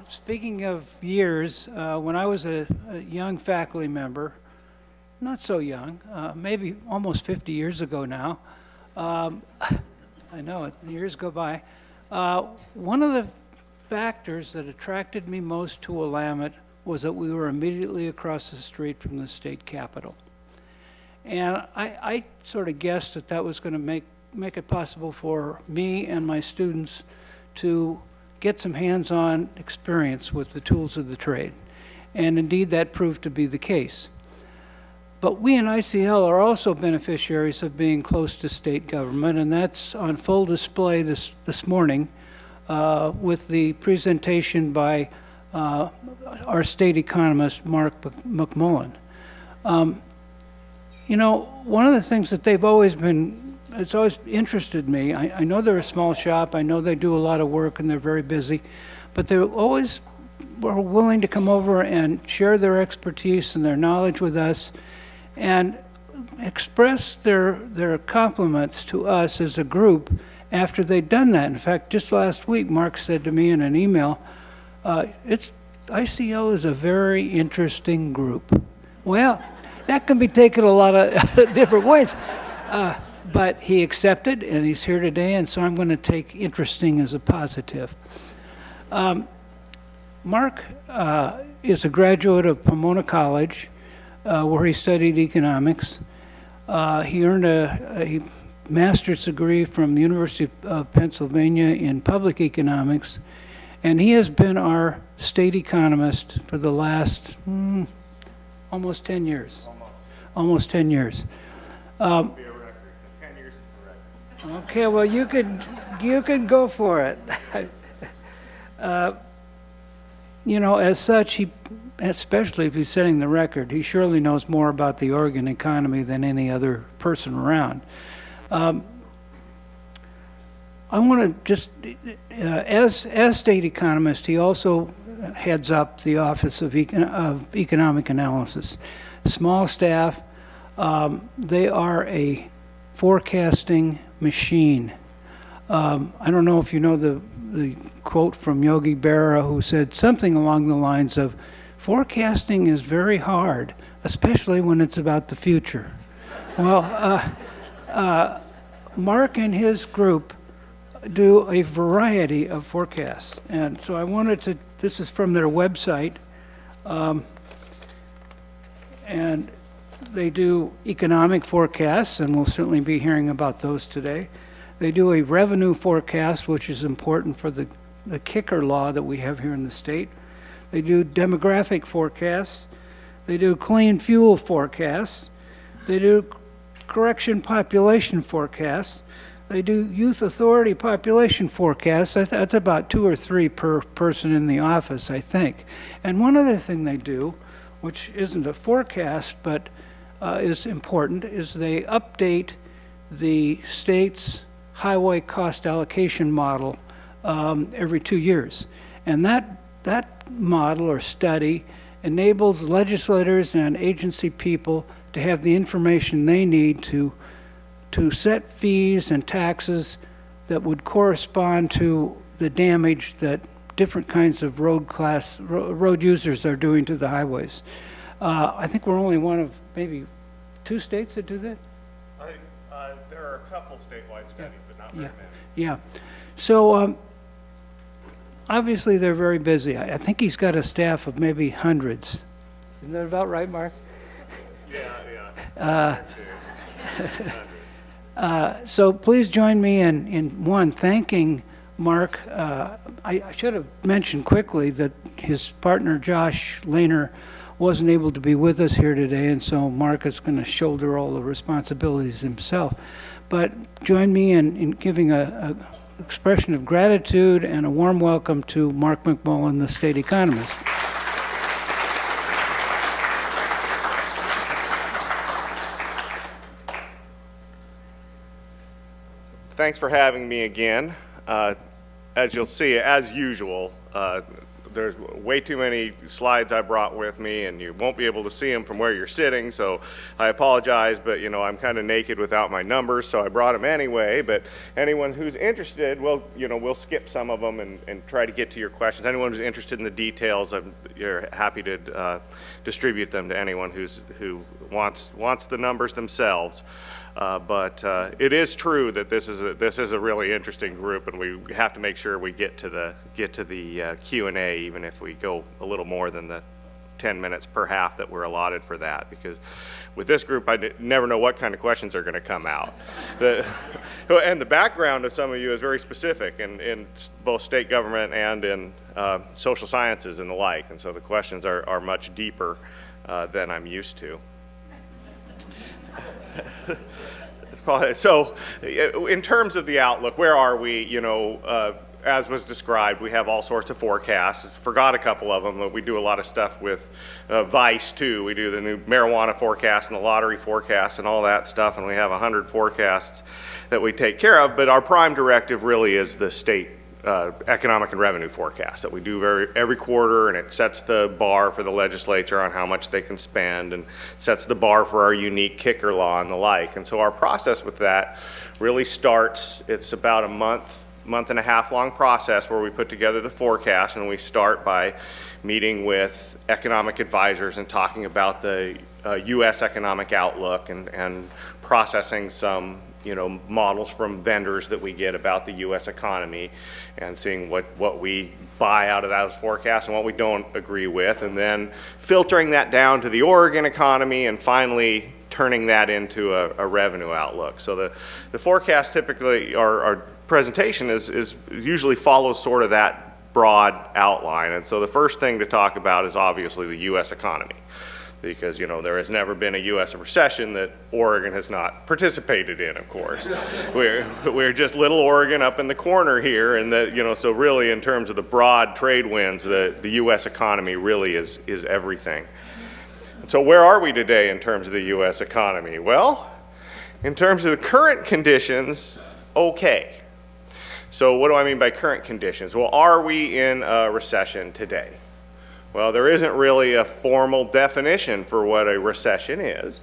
speaking of years, when I was a young faculty member, not so young, maybe almost 50 years ago now, um, I know it, the years go by, one of the factors that attracted me most to Willamette was that we were immediately across the street from the state capitol. And I sort of guessed that that was going to make it possible for me and my students to get some hands-on experience with the tools of the trade. And indeed, that proved to be the case. But we in ICL are also beneficiaries of being close to state government, and that's on full display this morning with the presentation by our state economist, Mark McMullen. You know, one of the things that they've always been, it's always interested me, I know they're a small shop, I know they do a lot of work and they're very busy, but they're always were willing to come over and share their expertise and their knowledge with us and express their compliments to us as a group after they'd done that. In fact, just last week, Mark said to me in an email, ICL is a very interesting group. Well, that can be taken a lot of different ways. But he accepted, and he's here today, and so I'm going to take interesting as a positive. Mark is a graduate of Pomona College, where he studied economics. He earned a master's degree from the University of Pennsylvania in public economics, and he has been our state economist for the last almost 10 years. Almost 10 years. Be a record. 10 years is the record. Okay, well, you can go for it. You know, as such, especially if he's setting the record, he surely knows more about the Oregon economy than any other person around. I want to just, as state economist, he also heads up the Office of Economic Analysis. Small staff, they are a forecasting machine. I don't know if you know the quote from Yogi Berra, who said something along the lines of, forecasting is very hard, especially when it's about the future. Well, Mark and his group do a variety of forecasts. And so I wanted to, this is from their website, and they do economic forecasts, and we'll certainly be hearing about those today. They do a revenue forecast, which is important for the kicker law that we have here in the state. They do demographic forecasts. They do clean fuel forecasts. They do correction population forecasts. They do youth authority population forecasts. That's about 2 or 3 per person in the office, I think. And one other thing they do, which isn't a forecast but is important, is they update the state's highway cost allocation model every 2 years. And that model or study enables legislators and agency people to have the information they need to set fees and taxes that would correspond to the damage that different kinds of road users are doing to the highways. I think we're only one of maybe 2 states that do that. There are a couple statewide studies, but not very many. Yeah. So obviously they're very busy. I think he's got a staff of maybe hundreds. Isn't that about right, Mark? Yeah. So please join me in one, thanking Mark. I should have mentioned quickly that his partner, Josh Lehner, wasn't able to be with us here today, and so Mark is going to shoulder all the responsibilities himself. But join me in giving a expression of gratitude and a warm welcome to Mark McMullen, the state economist. Thanks for having me again. As you'll see, as usual, there's way too many slides I brought with me, and you won't be able to see them from where you're sitting, so I apologize, but I'm kind of naked without my numbers, so I brought them anyway. But anyone who's interested, we'll skip some of them and try to get to your questions. Anyone who's interested in the details, you're happy to distribute them to anyone who wants the numbers themselves. But it is true that this is a really interesting group, and we have to make sure we get to the Q&A, even if we go a little more than the 10 minutes per half that we're allotted for that, because with this group I never know what kind of questions are going to come out. And the background of some of you is very specific in both state government and in social sciences and the like, and so the questions are much deeper than I'm used to. So in terms of the outlook, where are we? As was described, we have all sorts of forecasts. Forgot a couple of them, but we do a lot of stuff with Vice too. We do the new marijuana forecast and the lottery forecast and all that stuff, and we have 100 forecasts that we take care of. But our prime directive really is the state economic and revenue forecast that we do every quarter, and it sets the bar for the legislature on how much they can spend and sets the bar for our unique kicker law and the like. And so our process with that really starts, it's about a month and a half long process where we put together the forecast, and we start by meeting with economic advisors and talking about the U.S. economic outlook and processing some models from vendors that we get about the U.S. economy, and seeing what we buy out of those forecasts and what we don't agree with, and then filtering that down to the Oregon economy, and finally turning that into a revenue outlook. So the forecast typically, our presentation is usually follows sort of that broad outline. And so the first thing to talk about is obviously the U.S. economy, because there has never been a U.S. recession that Oregon has not participated in, of course. we're just little Oregon up in the corner here, and so really in terms of the broad trade winds, the U.S. economy really is everything. And so where are we today in terms of the U.S. economy? Well, in terms of the current conditions, okay. So what do I mean by current conditions? Well, are we in a recession today? Well, there isn't really a formal definition for what a recession is.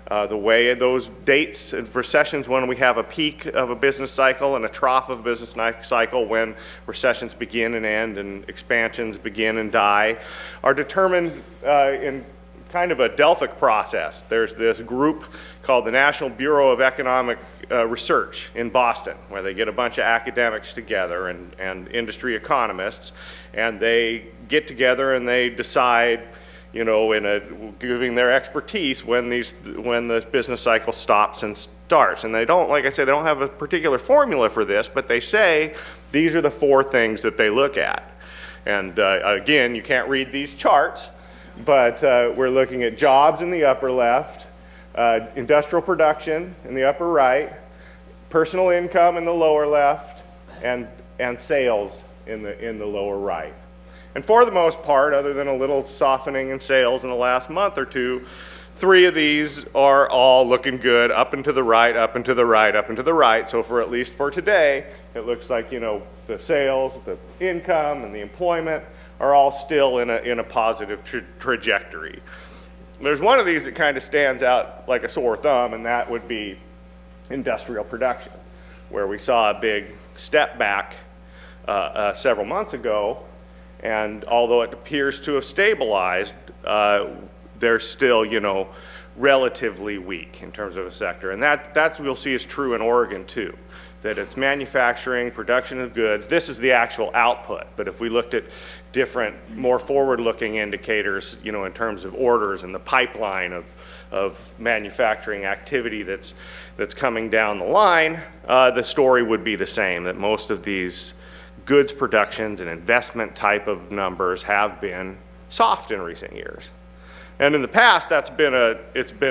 The way those dates of recessions, when we have a peak of a business cycle and a trough of a business cycle, when recessions begin and end and expansions begin and die, are determined in kind of a Delphic process. There's this group called the National Bureau of Economic Research in Boston, where they get a bunch of academics together and industry economists, and they get together and they decide, giving their expertise when the business cycle stops and starts. And they don't, like I said, they don't have a particular formula for this, but they say these are the 4 things that they look at. And again, you can't read these charts, but we're looking at jobs in the upper left, industrial production in the upper right, personal income in the lower left, and sales in the lower right. And for the most part, other than a little softening in sales in the last month or two, 3 of these are all looking good, up and to the right, up and to the right, up and to the right. So for at least for today, it looks like the sales, the income, and the employment are all still in a positive trajectory. There's one of these that kind of stands out like a sore thumb, and that would be industrial production, where we saw a big step back several months ago, and although it appears to have stabilized, they're still, relatively weak in terms of a sector. And that's we'll see is true in Oregon too, that it's manufacturing, production of goods. This is the actual output. But if we looked at different, more forward-looking indicators, in terms of orders and the pipeline of manufacturing activity that's coming down the line, the story would be the same, that most of these goods productions and investment type of numbers have been soft in recent years. And in the past, it's been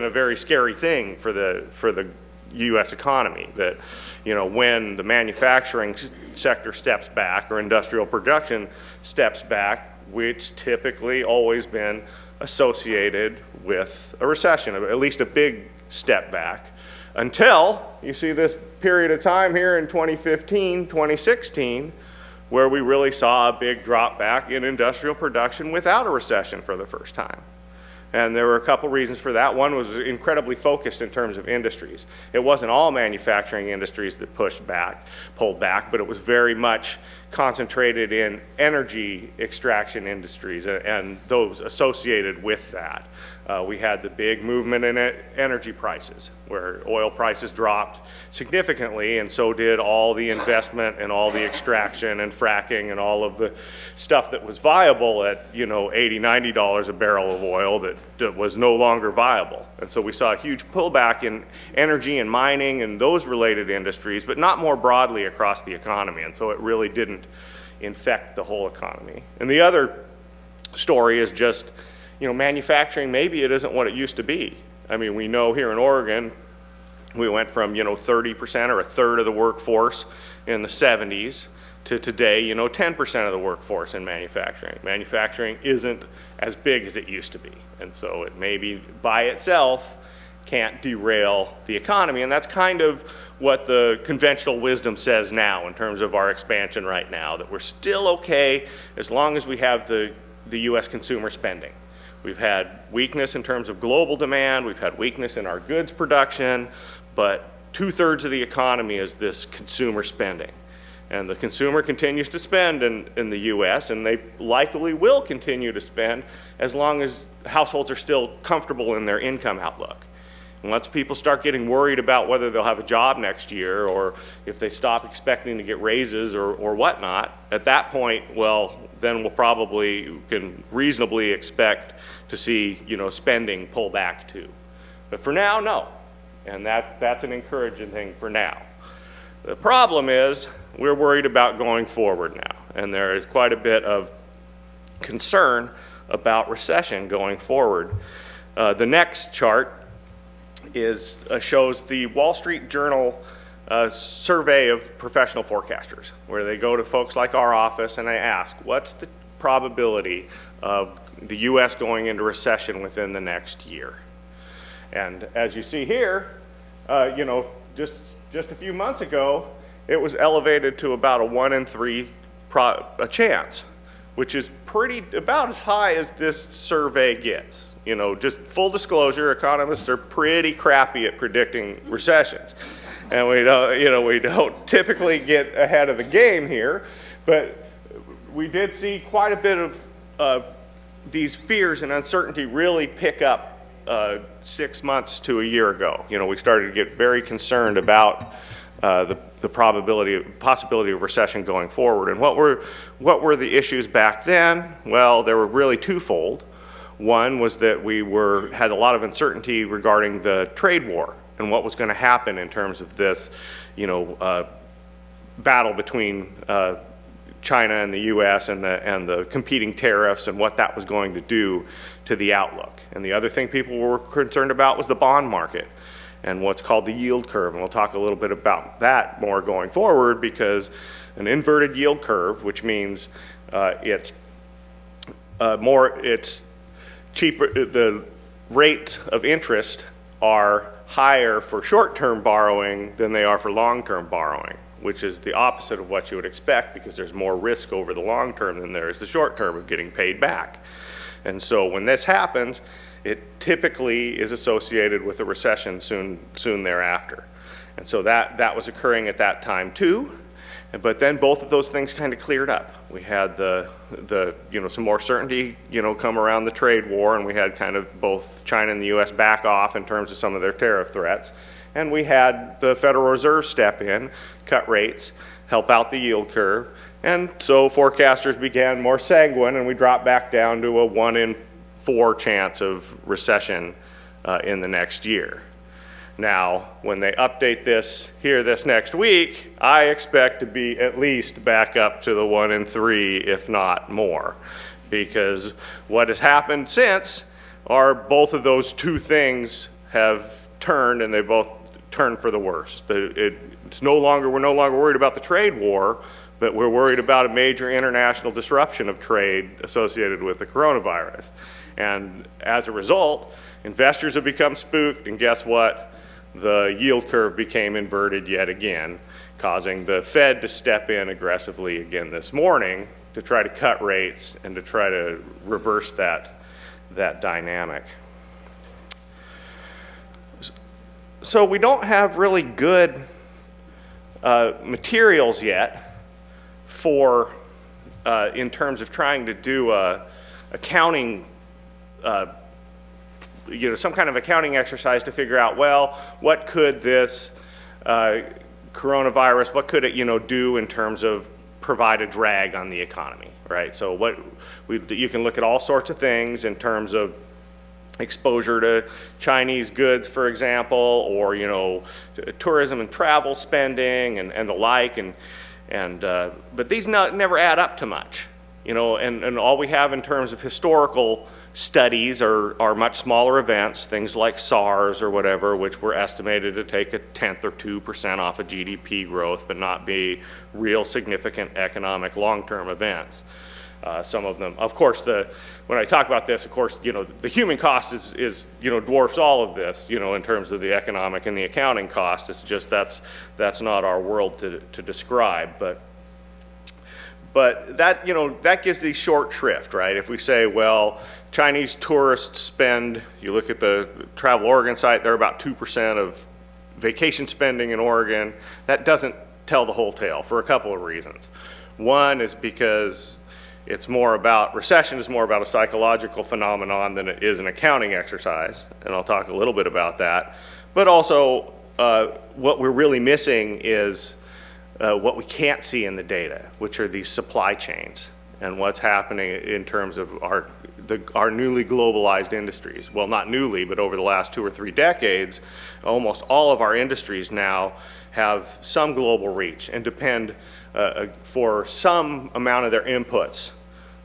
a very scary thing for the U.S. economy, that when the manufacturing sector steps back or industrial production steps back, which typically always been associated with a recession, at least a big step back, until you see this period of time here in 2015, 2016, where we really saw a big drop back in industrial production without a recession for the first time. And there were a couple reasons for that. One was incredibly focused in terms of industries. It wasn't all manufacturing industries that pulled back, but it was very much concentrated in energy extraction industries and those associated with that. We had the big movement in energy prices, where oil prices dropped significantly, and so did all the investment and all the extraction and fracking and all of the stuff that was viable at, you know, $80, $90 a barrel of oil that was no longer viable. And so we saw a huge pullback in energy and mining and those related industries, but not more broadly across the economy. And so it really didn't infect the whole economy. And the other story is just, you know, manufacturing, maybe it isn't what it used to be. I mean, we know here in Oregon, we went from, you know, 30% or a third of the workforce in the 70s to today, you know, 10% of the workforce in manufacturing. Manufacturing isn't as big as it used to be. And so it maybe by itself can't derail the economy. And that's kind of what the conventional wisdom says now in terms of our expansion right now, that we're still okay as long as we have the US consumer spending. We've had weakness in terms of global demand, we've had weakness in our goods production, but 2/3 of the economy is this consumer spending. And the consumer continues to spend in the US, and they likely will continue to spend as long as households are still comfortable in their income outlook. And once people start getting worried about whether they'll have a job next year, or if they stop expecting to get raises or whatnot, at that point, well, then we'll probably can reasonably expect to see, you know, spending pull back too. But for now, no. And that's an encouraging thing for now. The problem is we're worried about going forward now. And there is quite a bit of concern about recession going forward. The next chart shows the Wall Street Journal survey of professional forecasters, where they go to folks like our office and they ask, what's the probability of the US going into recession within the next year? And as you see here, you know, just a few months ago, it was elevated to about a 1 in 3 chance, which is about as high as this survey gets. You know, just full disclosure, economists are pretty crappy at predicting recessions. And we don't typically get ahead of the game here, but we did see quite a bit of these fears and uncertainty really pick up 6 months to a year ago. You know, we started to get very concerned about the possibility of recession going forward. And what were the issues back then? Well, they were really twofold. One was that we had a lot of uncertainty regarding the trade war and what was going to happen in terms of this, you know, battle between China and the US and the competing tariffs and what that was going to do to the outlook. And the other thing people were concerned about was the bond market and what's called the yield curve. And we'll talk a little bit about that more going forward, because an inverted yield curve, which means it's cheaper, the rates of interest are higher for short-term borrowing than they are for long-term borrowing, which is the opposite of what you would expect, because there's more risk over the long term than there is the short term of getting paid back. And so when this happens, it typically is associated with a recession soon thereafter. And so that was occurring at that time too. But then both of those things kind of cleared up. We had some more certainty, come around the trade war, and we had kind of both China and the US back off in terms of some of their tariff threats. And we had the Federal Reserve step in, cut rates, help out the yield curve. And so forecasters began more sanguine, and we dropped back down to a 1 in 4 chance of recession in the next year. Now, when they update this next week, I expect to be at least back up to the 1 in 3, if not more. Because what has happened since are both of those two things have turned, and they both turned for the worse. We're no longer worried about the trade war, but we're worried about a major international disruption of trade associated with the coronavirus. And as a result, investors have become spooked, and guess what? the yield curve became inverted yet again, causing the Fed to step in aggressively again this morning to try to cut rates and to try to reverse that dynamic. So we don't have really good materials yet for, in terms of trying to do accounting, some kind of accounting exercise to figure out, well, what could this coronavirus, what could it, do in terms of provide a drag on the economy, right? So you can look at all sorts of things in terms of exposure to Chinese goods, for example, or tourism and travel spending and the like, but these never add up to much, and all we have in terms of historical studies are much smaller events, things like SARS or whatever, which were estimated to take 1/10 or 2% off of GDP growth, but not be real significant economic long-term events. Some of them, of course, when I talk about this, of course, the human cost is dwarfs all of this, in terms of the economic and the accounting cost. It's just that's not our world to describe, but that gives these short shrift, right? If we say, well, Chinese tourists spend, you look at the Travel Oregon site, they're about 2% of vacation spending in Oregon. That doesn't tell the whole tale for a couple of reasons. One is because recession is more about a psychological phenomenon than it is an accounting exercise, and I'll talk a little bit about that. But also, what we're really missing is what we can't see in the data, which are these supply chains and what's happening in terms of our newly globalized industries. Well, not newly, but over the last 2 or 3 decades, almost all of our industries now have some global reach and depend for some amount of their inputs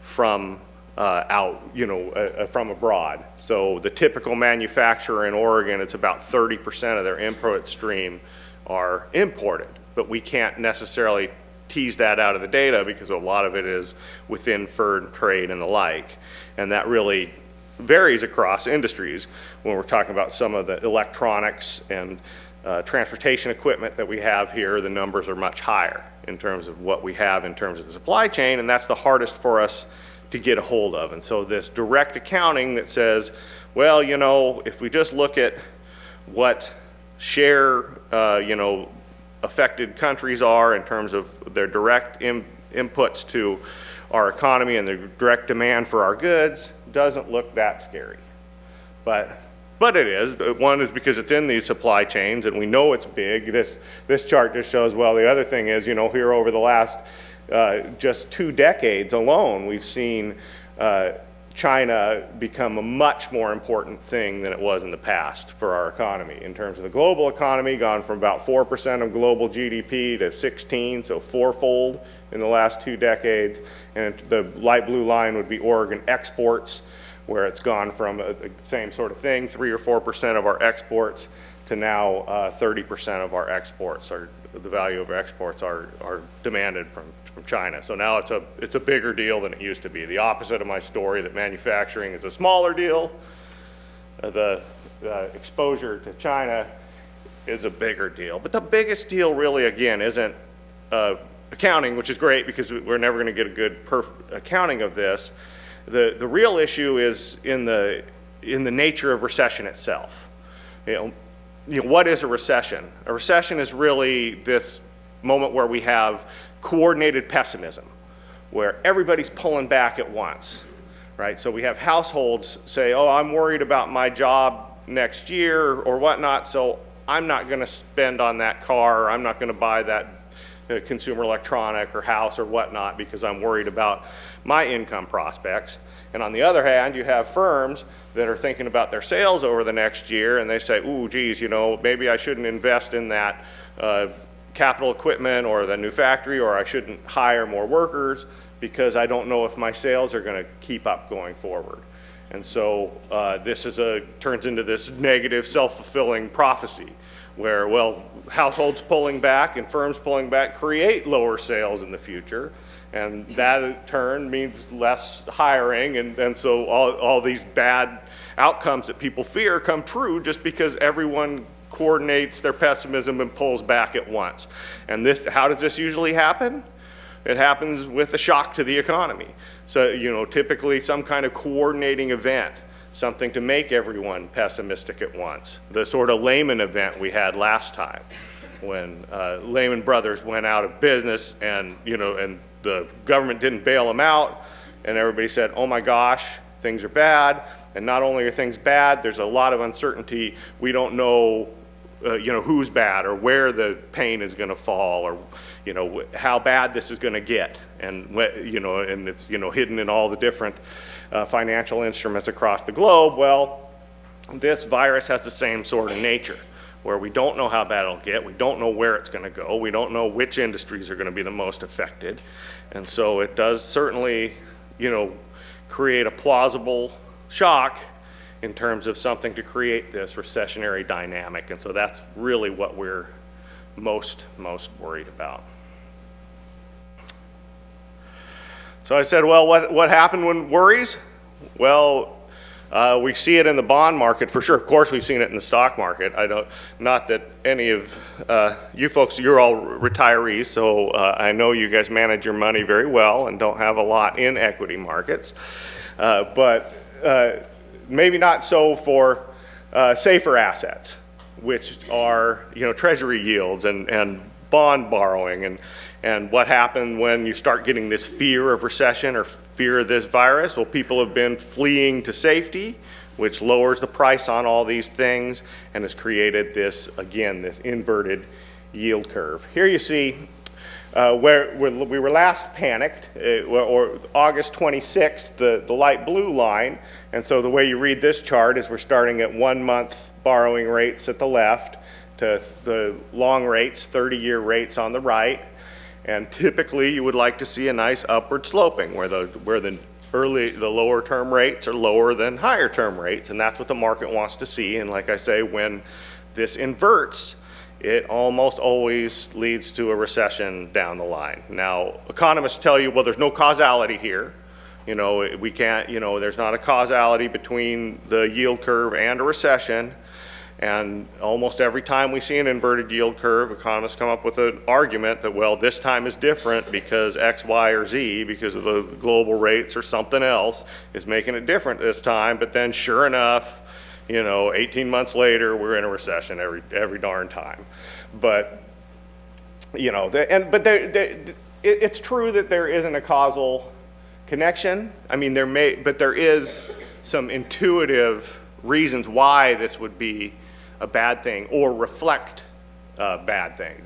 from from abroad. So the typical manufacturer in Oregon, it's about 30% of their input stream are imported, but we can't necessarily tease that out of the data because a lot of it is within fur trade and the like, and that really varies across industries. When we're talking about some of the electronics and transportation equipment that we have here, the numbers are much higher in terms of what we have in terms of the supply chain, and that's the hardest for us to get a hold of. And so this direct accounting that says, well, if we just look at what share, affected countries are in terms of their direct inputs to our economy and the direct demand for our goods, doesn't look that scary. But it is. One is because it's in these supply chains and we know it's big. This chart just shows, well, the other thing is, here over the last just 2 decades alone, we've seen China become a much more important thing than it was in the past for our economy. In terms of the global economy, gone from about 4% of global GDP to 16, so 4-fold in the last 2 decades. And the light blue line would be Oregon exports, where it's gone from the same sort of thing, 3 or 4% of our exports, to now 30% of our exports, or the value of our exports are demanded from China. So now it's a bigger deal than it used to be. The opposite of my story, that manufacturing is a smaller deal. The exposure to China is a bigger deal. But the biggest deal really, again, isn't accounting, which is great because we're never going to get a good accounting of this. The real issue is in the nature of recession itself. What is a recession? A recession is really this moment where we have coordinated pessimism, where everybody's pulling back at once, right? So we have households say, oh, I'm worried about my job next year or whatnot, so I'm not going to spend on that car, or I'm not going to buy that consumer electronic or house or whatnot because I'm worried about my income prospects. And on the other hand, you have firms that are thinking about their sales over the next year, and they say, ooh, geez, maybe I shouldn't invest in that capital equipment or the new factory, or I shouldn't hire more workers because I don't know if my sales are going to keep up going forward. And so this turns into this negative self-fulfilling prophecy where, well, households pulling back and firms pulling back create lower sales in the future. And that in turn means less hiring, and so all these bad outcomes that people fear come true just because everyone coordinates their pessimism and pulls back at once. And how does this usually happen? It happens with a shock to the economy. So, typically some kind of coordinating event, something to make everyone pessimistic at once. The sort of Lehman event we had last time, when Lehman Brothers went out of business and, and the government didn't bail them out, and everybody said, oh my gosh, things are bad. And not only are things bad, there's a lot of uncertainty. We don't know, who's bad or where the pain is going to fall or, how bad this is going to get. And, and it's, hidden in all the different financial instruments across the globe. Well, this virus has the same sort of nature, where we don't know how bad it'll get. We don't know where it's going to go. We don't know which industries are going to be the most affected. And so it does certainly, create a plausible shock in terms of something to create this recessionary dynamic. And so that's really what we're most worried about. So I said, well, what happened when worries? Well, we see it in the bond market for sure. Of course, we've seen it in the stock market. Not that any of you folks, you're all retirees, so I know you guys manage your money very well and don't have a lot in equity markets. But maybe not so for safer assets, which are, treasury yields and bond borrowing. And what happened when you start getting this fear of recession or fear of this virus? Well, people have been fleeing to safety, which lowers the price on all these things and has created this, again, this inverted yield curve. Here you see where we were last panicked, or August 26th, the light blue line. And so the way you read this chart is we're starting at 1 month borrowing rates at the left to the long rates, 30-year rates on the right. And typically you would like to see a nice upward sloping where the lower term rates are lower than higher term rates, and that's what the market wants to see. And like I say, when this inverts, it almost always leads to a recession down the line. Now, economists tell you, well, there's no causality here. We can't, there's not a causality between the yield curve and a recession. And almost every time we see an inverted yield curve, economists come up with an argument that, well, this time is different because X, Y, or Z, because of the global rates or something else, is making it different this time. But then sure enough, 18 months later, we're in a recession every darn time. But, it's true that there isn't a causal connection. I mean, but there is some intuitive reasons why this would be a bad thing or reflect a bad thing.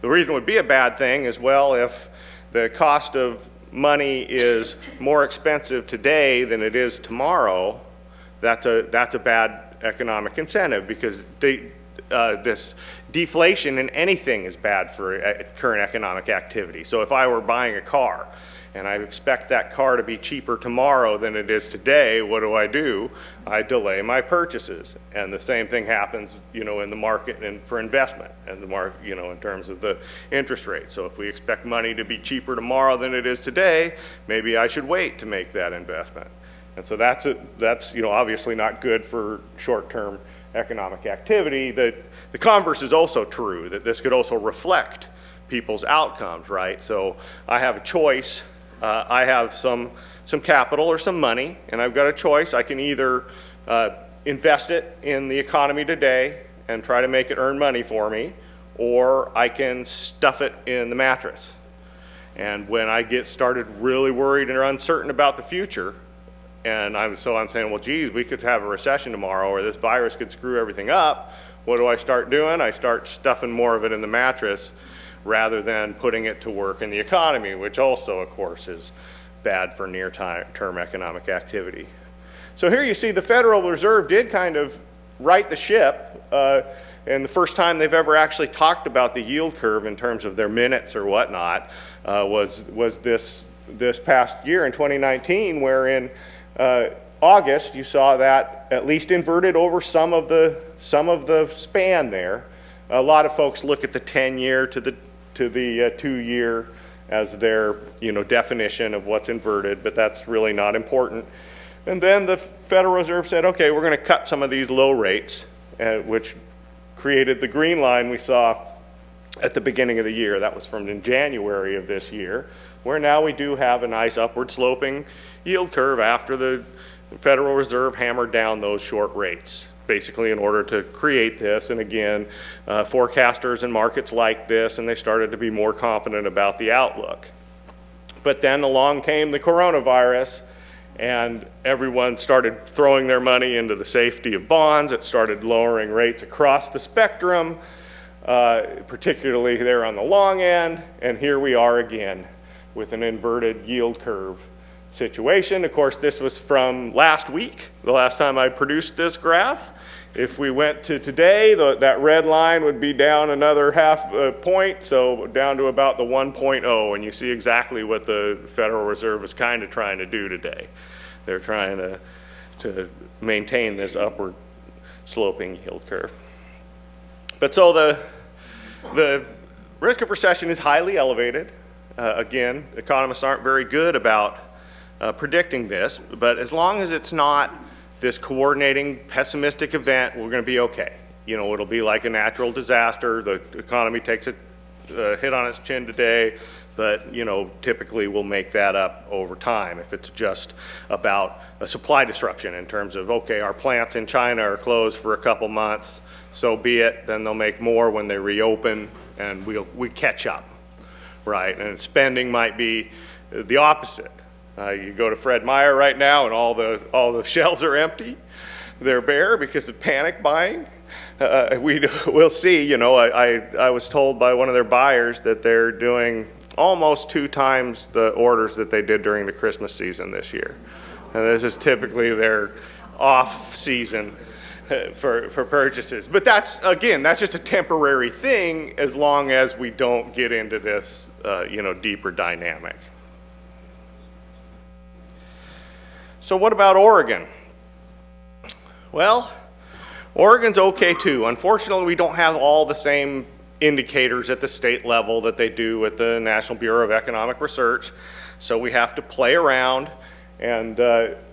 The reason it would be a bad thing is, well, if the cost of money is more expensive today than it is tomorrow, that's a bad economic incentive, because this deflation in anything is bad for current economic activity. So if I were buying a car and I expect that car to be cheaper tomorrow than it is today, what do? I delay my purchases. And the same thing happens, in the market and for investment and the market, in terms of the interest rate. So if we expect money to be cheaper tomorrow than it is today, maybe I should wait to make that investment. And so that's obviously not good for short-term economic activity. The converse is also true, that this could also reflect people's outcomes, right? So I have a choice. I have some capital or some money, and I've got a choice. I can either invest it in the economy today and try to make it earn money for me, or I can stuff it in the mattress. And when I get started really worried and uncertain about the future, and I'm saying, well, geez, we could have a recession tomorrow, or this virus could screw everything up, what do I start doing? I start stuffing more of it in the mattress rather than putting it to work in the economy, which also, of course, is bad for near-term economic activity. So here you see the Federal Reserve did kind of right the ship, and the first time they've ever actually talked about the yield curve in terms of their minutes or whatnot was this past year in 2019, where in August you saw that at least inverted over some of the span there. A lot of folks look at the 10-year to the 2-year as their definition of what's inverted, but that's really not important. And then the Federal Reserve said, okay, we're going to cut some of these low rates, which created the green line we saw at the beginning of the year. That was from in January of this year, where now we do have a nice upward sloping yield curve after the Federal Reserve hammered down those short rates, basically in order to create this. And again, forecasters and markets like this, and they started to be more confident about the outlook. But then along came the coronavirus, and everyone started throwing their money into the safety of bonds. It started lowering rates across the spectrum, particularly there on the long end, and here we are again with an inverted yield curve situation. Of course, this was from last week, the last time I produced this graph. If we went to today, that red line would be down another half point, so down to about the 1.0, and you see exactly what the Federal Reserve is kind of trying to do today. They're trying to maintain this upward sloping yield curve. But so the risk of recession is highly elevated. Again, economists aren't very good about predicting this, but as long as it's not this coordinating pessimistic event, we're going to be okay. You know, it'll be like a natural disaster. The economy takes a hit on its chin today, but you know, typically we'll make that up over time. If it's just about a supply disruption in terms of, okay, our plants in China are closed for a couple months, so be it. Then they'll make more when they reopen, and we catch up, right? And spending might be the opposite. You go to Fred Meyer right now, and all the shelves are empty. They're bare because of panic buying. We'll see. You know, I was told by one of their buyers that they're doing almost 2 times the orders that they did during the Christmas season this year. And this is typically their off season for purchases. But that's just a temporary thing as long as we don't get into this, deeper dynamic. So what about Oregon? Well, Oregon's okay too. Unfortunately, we don't have all the same indicators at the state level that they do at the National Bureau of Economic Research. So we have to play around, and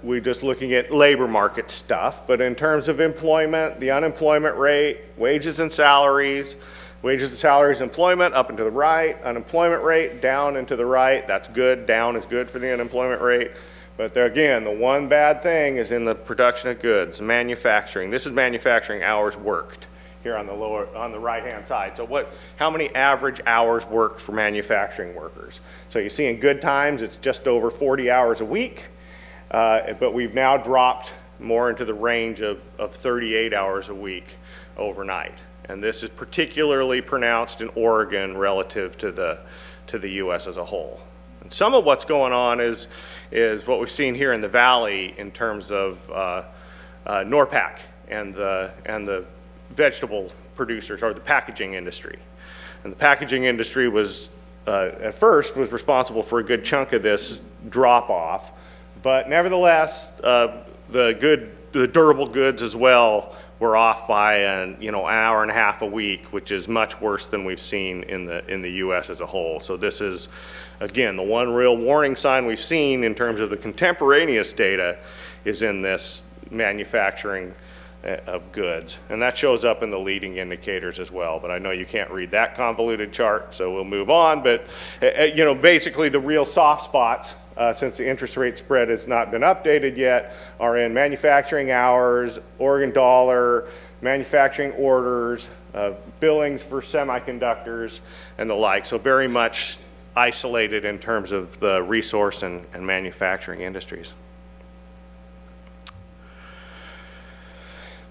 we're just looking at labor market stuff. But in terms of employment, the unemployment rate, wages and salaries, employment up and to the right, unemployment rate down and to the right. That's good. Down is good for the unemployment rate. But again, the one bad thing is in the production of goods, manufacturing. This is manufacturing hours worked here on the right-hand side. So how many average hours worked for manufacturing workers? So you see in good times, it's just over 40 hours a week, but we've now dropped more into the range of 38 hours a week overnight. And this is particularly pronounced in Oregon relative to the U.S. as a whole. And some of what's going on is what we've seen here in the Valley in terms of NORPAC and the vegetable producers, or the packaging industry. And the packaging industry was, at first, was responsible for a good chunk of this drop-off. But nevertheless, the durable goods as well were off by an hour and a half a week, which is much worse than we've seen in the U.S. as a whole. So this is, again, the one real warning sign we've seen in terms of the contemporaneous data is in this manufacturing of goods. And that shows up in the leading indicators as well. But I know you can't read that convoluted chart, so we'll move on. But basically the real soft spots, since the interest rate spread has not been updated yet, are in manufacturing hours, Oregon dollar, manufacturing orders, billings for semiconductors, and the like. So very much isolated in terms of the resource and manufacturing industries.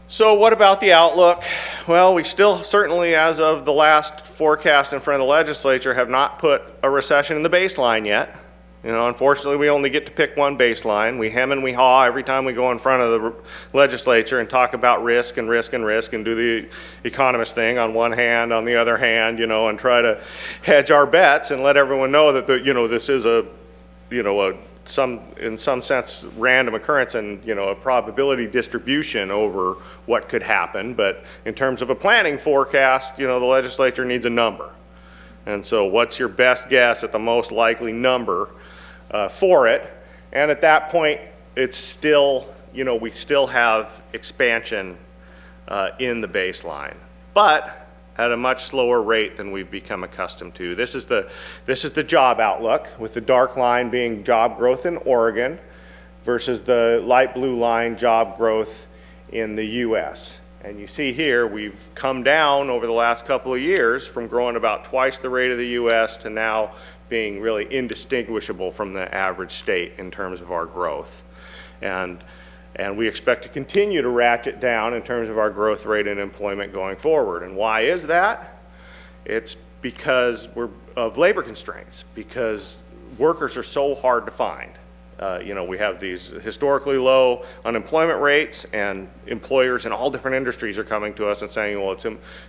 So what about the outlook? Well, we still certainly, as of the last forecast in front of the legislature, have not put a recession in the baseline yet. Unfortunately, we only get to pick one baseline. We hem and we haw every time we go in front of the legislature and talk about risk and risk and risk and do the economist thing on one hand, on the other hand, and try to hedge our bets and let everyone know that this is in some sense random occurrence and a probability distribution over what could happen. But in terms of a planning forecast, the legislature needs a number. And so what's your best guess at the most likely number for it? And at that point, it's still, we still have expansion in the baseline. but at a much slower rate than we've become accustomed to. This is the job outlook, with the dark line being job growth in Oregon versus the light blue line job growth in the US. And you see here, we've come down over the last couple of years from growing about twice the rate of the US to now being really indistinguishable from the average state in terms of our growth. And we expect to continue to ratchet down in terms of our growth rate and employment going forward. And why is that? It's because of labor constraints, because workers are so hard to find. We have these historically low unemployment rates, and employers in all different industries are coming to us and saying, well,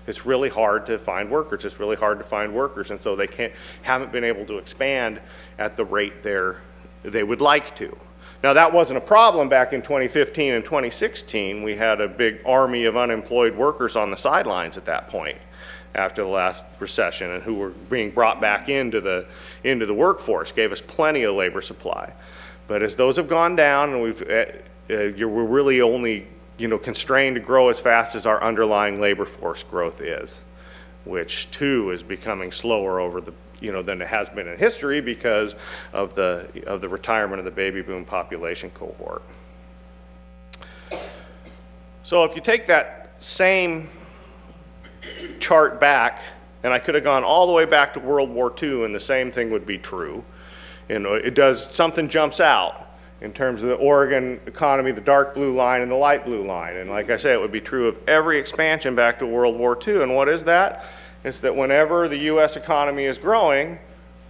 it's really hard to find workers. It's really hard to find workers, and so they haven't been able to expand at the rate they would like to. Now, that wasn't a problem back in 2015 and 2016. We had a big army of unemployed workers on the sidelines at that point after the last recession, and who were being brought back into the workforce, gave us plenty of labor supply. But as those have gone down, and we're really only constrained to grow as fast as our underlying labor force growth is, which too is becoming slower over than it has been in history because of the retirement of the baby boom population cohort. So if you take that same chart back, and I could have gone all the way back to World War II, and the same thing would be true. Something jumps out in terms of the Oregon economy, the dark blue line and the light blue line. And like I say, it would be true of every expansion back to World War II. And what is that? It's that whenever the US economy is growing,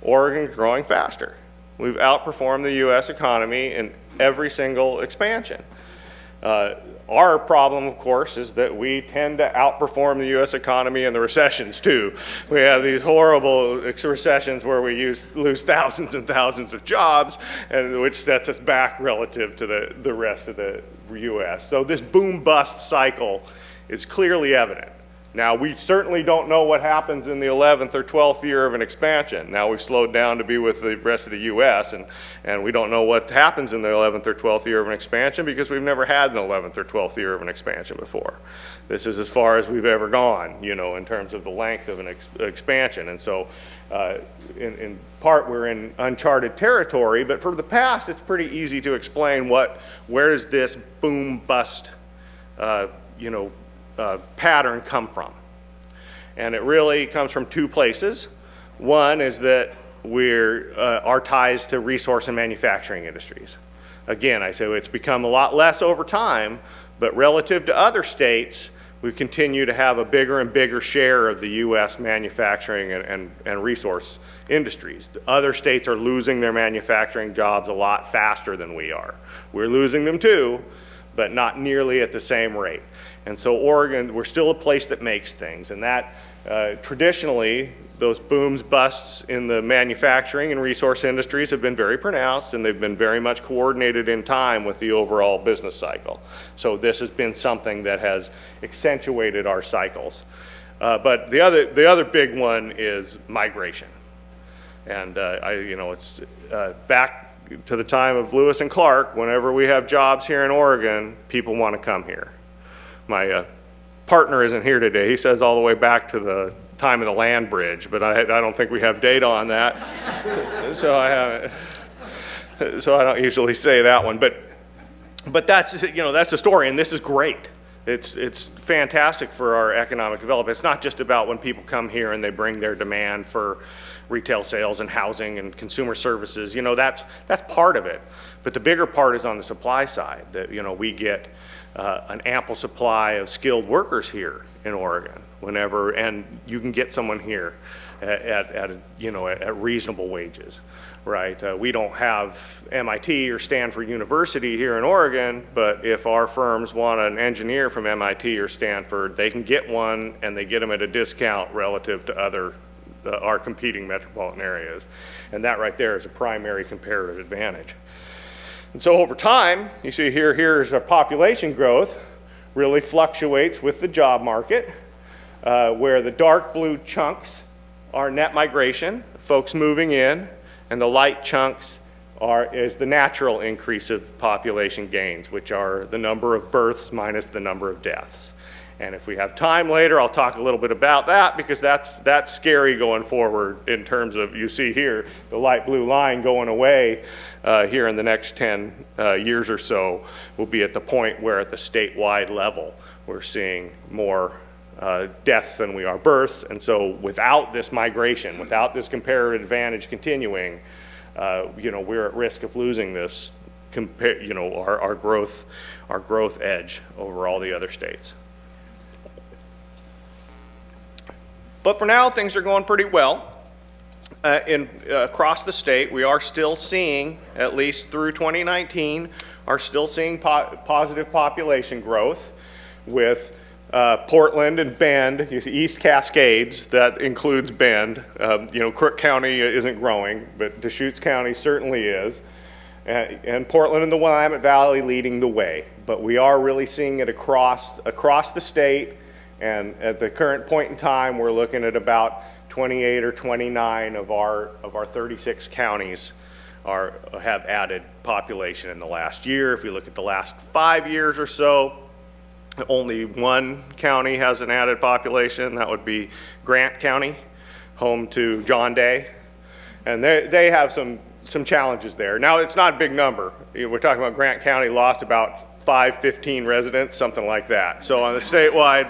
Oregon's growing faster. We've outperformed the US economy in every single expansion. Our problem, of course, is that we tend to outperform the US economy in the recessions too. We have these horrible recessions where we lose thousands and thousands of jobs, and which sets us back relative to the rest of the US. So this boom-bust cycle is clearly evident. Now, we certainly don't know what happens in the 11th or 12th year of an expansion. Now we've slowed down to be with the rest of the US, and we don't know what happens in the 11th or 12th year of an expansion because we've never had an 11th or 12th year of an expansion before. This is as far as we've ever gone, in terms of the length of an expansion. And so in part we're in uncharted territory, but for the past it's pretty easy to explain where does this boom-bust pattern come from. And it really comes from two places. One is that our ties to resource and manufacturing industries. Again, I say it's become a lot less over time, but relative to other states, we continue to have a bigger and bigger share of the US manufacturing and resource industries. Other states are losing their manufacturing jobs a lot faster than we are. We're losing them too, but not nearly at the same rate. And so Oregon, we're still a place that makes things, and that traditionally, those booms, busts in the manufacturing and resource industries have been very pronounced, and they've been very much coordinated in time with the overall business cycle. So this has been something that has accentuated our cycles. But the other big one is migration. And it's back to the time of Lewis and Clark. Whenever we have jobs here in Oregon, people want to come here. My partner isn't here today. He says all the way back to the time of the land bridge, but I don't think we have data on that. So I don't usually say that one. But that's the story, and this is great. It's fantastic for our economic development. It's not just about when people come here and they bring their demand for retail sales and housing and consumer services. That's part of it. But the bigger part is on the supply side, that we get an ample supply of skilled workers here in Oregon and you can get someone here at reasonable wages, right? We don't have MIT or Stanford University here in Oregon, but if our firms want an engineer from MIT or Stanford, they can get one, and they get them at a discount relative to our competing metropolitan areas. And that right there is a primary comparative advantage. And so over time, you see here's our population growth really fluctuates with the job market, where the dark blue chunks are net migration, folks moving in, and the light chunks is the natural increase of population gains, which are the number of births minus the number of deaths. And if we have time later, I'll talk a little bit about that, because that's scary going forward in terms of, you see here, the light blue line going away here in the next 10 years or so will be at the point where at the statewide level, we're seeing more deaths than we are births. And so without this migration, without this comparative advantage continuing, we're at risk of losing this, our growth edge over all the other states. But for now, things are going pretty well. Across the state, we are still seeing, at least through 2019, are still seeing positive population growth with Portland and Bend, East Cascades, that includes Bend. Crook County isn't growing, but Deschutes County certainly is. And Portland and the Willamette Valley leading the way. But we are really seeing it across the state. And at the current point in time, we're looking at about 28 or 29 of our 36 counties have added population in the last year. If we look at the last 5 years or so, only one county has an added population. That would be Grant County, home to John Day. And they have some challenges there. Now, it's not a big number. We're talking about Grant County lost about 15 residents, something like that. So on the statewide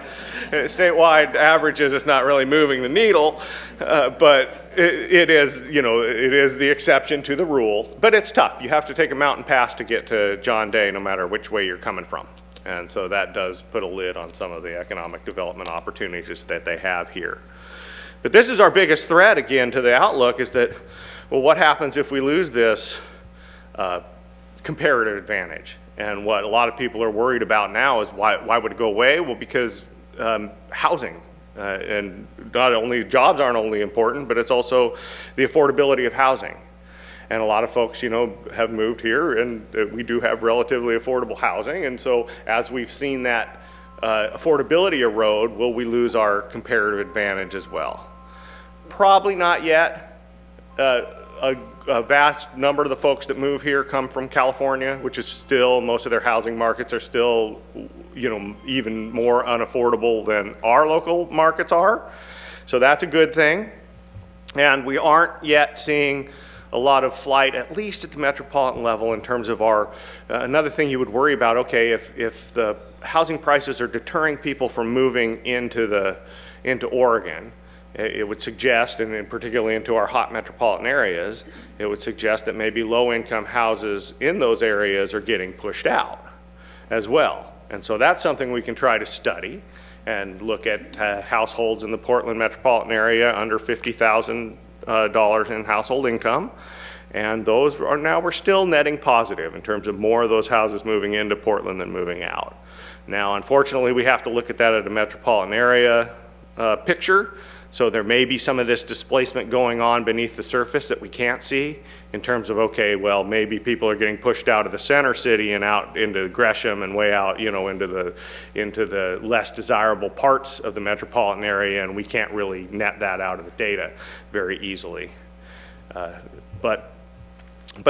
averages, it's not really moving the needle, but it is the exception to the rule. But it's tough. You have to take a mountain pass to get to John Day, no matter which way you're coming from. And so that does put a lid on some of the economic development opportunities that they have here. But this is our biggest threat, again, to the outlook, is that, well, what happens if we lose this comparative advantage? And what a lot of people are worried about now is why would it go away? Well, because housing and not only jobs aren't only important, but it's also the affordability of housing. And a lot of folks, have moved here, and we do have relatively affordable housing. And so as we've seen that affordability erode, will we lose our comparative advantage as well? Probably not yet. A vast number of the folks that move here come from California, which is still, most of their housing markets are still, even more unaffordable than our local markets are. So that's a good thing. And we aren't yet seeing a lot of flight, at least at the metropolitan level, in terms of our, another thing you would worry about, okay, if the housing prices are deterring people from moving into Oregon, it would suggest, and particularly into our hot metropolitan areas, it would suggest that maybe low-income houses in those areas are getting pushed out as well. And so that's something we can try to study and look at households in the Portland metropolitan area under $50,000 in household income. And those are now, we're still netting positive in terms of more of those houses moving into Portland than moving out. Now, unfortunately, we have to look at that at a metropolitan area picture. So there may be some of this displacement going on beneath the surface that we can't see in terms of, okay, well, maybe people are getting pushed out of the center city and out into Gresham and way out, into the less desirable parts of the metropolitan area, and we can't really net that out of the data very easily. But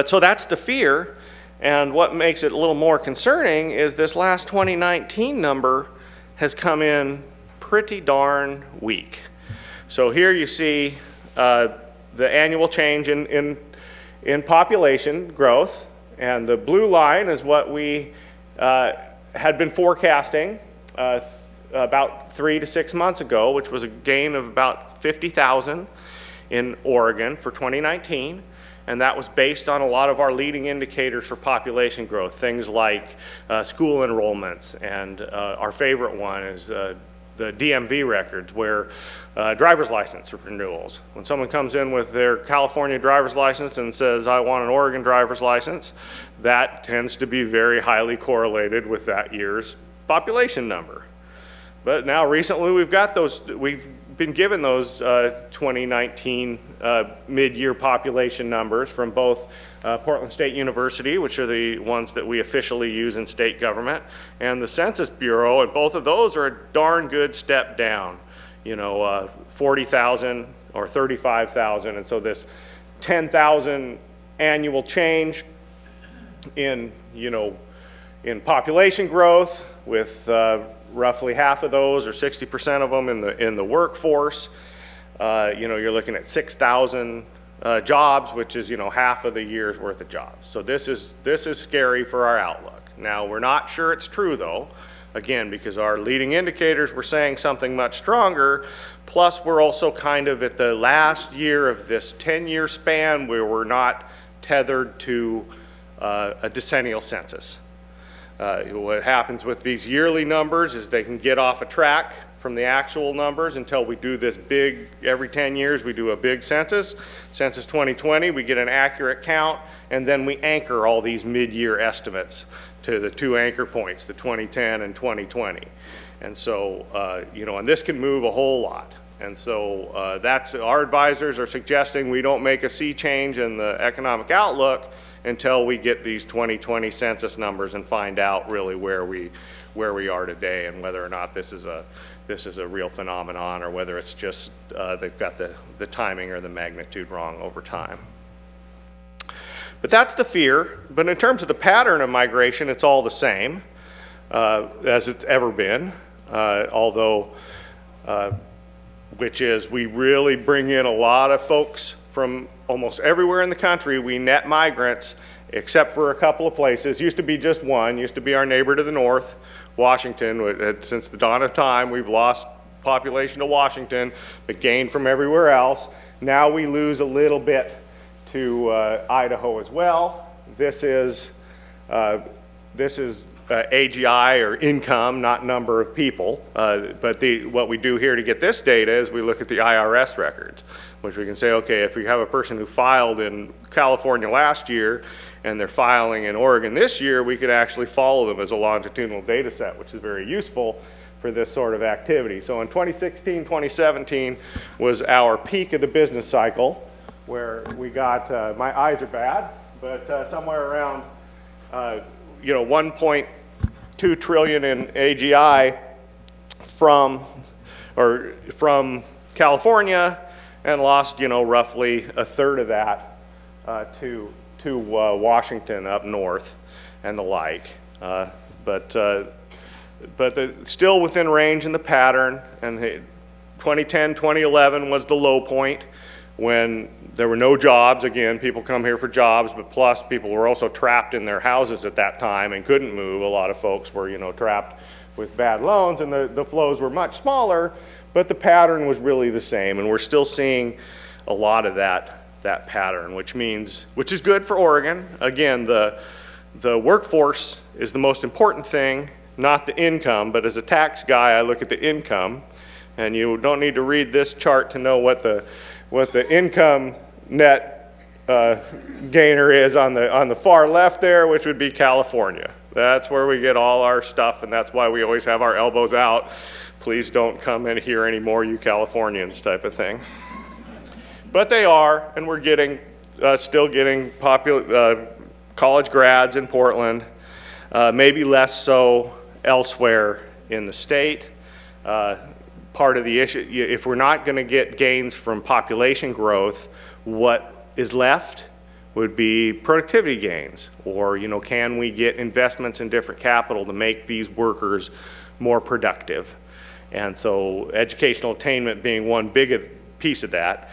so that's the fear, and what makes it a little more concerning is this last 2019 number has come in pretty darn weak. So here you see the annual change in population growth, and the blue line is what we had been forecasting about 3 to 6 months ago, which was a gain of about 50,000 in Oregon for 2019, and that was based on a lot of our leading indicators for population growth, things like school enrollments, and our favorite one is the DMV records, where driver's license renewals. When someone comes in with their California driver's license and says, I want an Oregon driver's license, that tends to be very highly correlated with that year's population number. But now recently we've been given those 2019 mid-year population numbers from both Portland State University, which are the ones that we officially use in state government, and the Census Bureau, and both of those are a darn good step down, 40,000 or 35,000, and so this 10,000 annual change in in population growth, with roughly half of those, or 60% of them, in the workforce. You're looking at 6,000 jobs, which is half of the year's worth of jobs. So this is scary for our outlook. Now, we're not sure it's true though, again, because our leading indicators were saying something much stronger. Plus, we're also kind of at the last year of this 10-year span where we're not tethered to a decennial census. What happens with these yearly numbers is they can get off a track from the actual numbers until we do this big, every 10 years we do a big census. Census 2020, we get an accurate count, and then we anchor all these mid-year estimates to the two anchor points, the 2010 and 2020. And so, and this can move a whole lot. And so that's, our advisors are suggesting we don't make a sea change in the economic outlook until we get these 2020 census numbers and find out really where we are today, and whether or not this is a real phenomenon, or whether it's just they've got the timing or the magnitude wrong over time. But that's the fear. But in terms of the pattern of migration, it's all the same as it's ever been, which is we really bring in a lot of folks from almost everywhere in the country. We net migrants, except for a couple of places. Used to be just one, used to be our neighbor to the north, Washington. Since the dawn of time, we've lost population to Washington, but gained from everywhere else. Now we lose a little bit to Idaho as well. This is AGI, or income, not number of people. But what we do here to get this data is we look at the IRS records, which we can say, okay, if we have a person who filed in California last year and they're filing in Oregon this year, we could actually follow them as a longitudinal data set, which is very useful for this sort of activity. So in 2016, 2017 was our peak of the business cycle, where we got, my eyes are bad, but somewhere around 1.2 trillion in AGI from California, and lost roughly a third of that to Washington up north and the like. But still within range in the pattern. And 2010, 2011 was the low point, when there were no jobs. Again, people come here for jobs, but plus people were also trapped in their houses at that time and couldn't move. A lot of folks were trapped with bad loans, and the flows were much smaller, but the pattern was really the same. And we're still seeing a lot of that pattern, which is good for Oregon. Again, the workforce is the most important thing, not the income. But as a tax guy, I look at the income, and you don't need to read this chart to know what the income net gainer is on the far left there, which would be California. That's where we get all our stuff, and that's why we always have our elbows out. Please don't come in here anymore, you Californians, type of thing. But they are, and we're still getting college grads in Portland, maybe less so elsewhere in the state. Part of the issue, if we're not going to get gains from population growth, what is left would be productivity gains, or can we get investments in different capital to make these workers more productive? And so educational attainment being one big piece of that,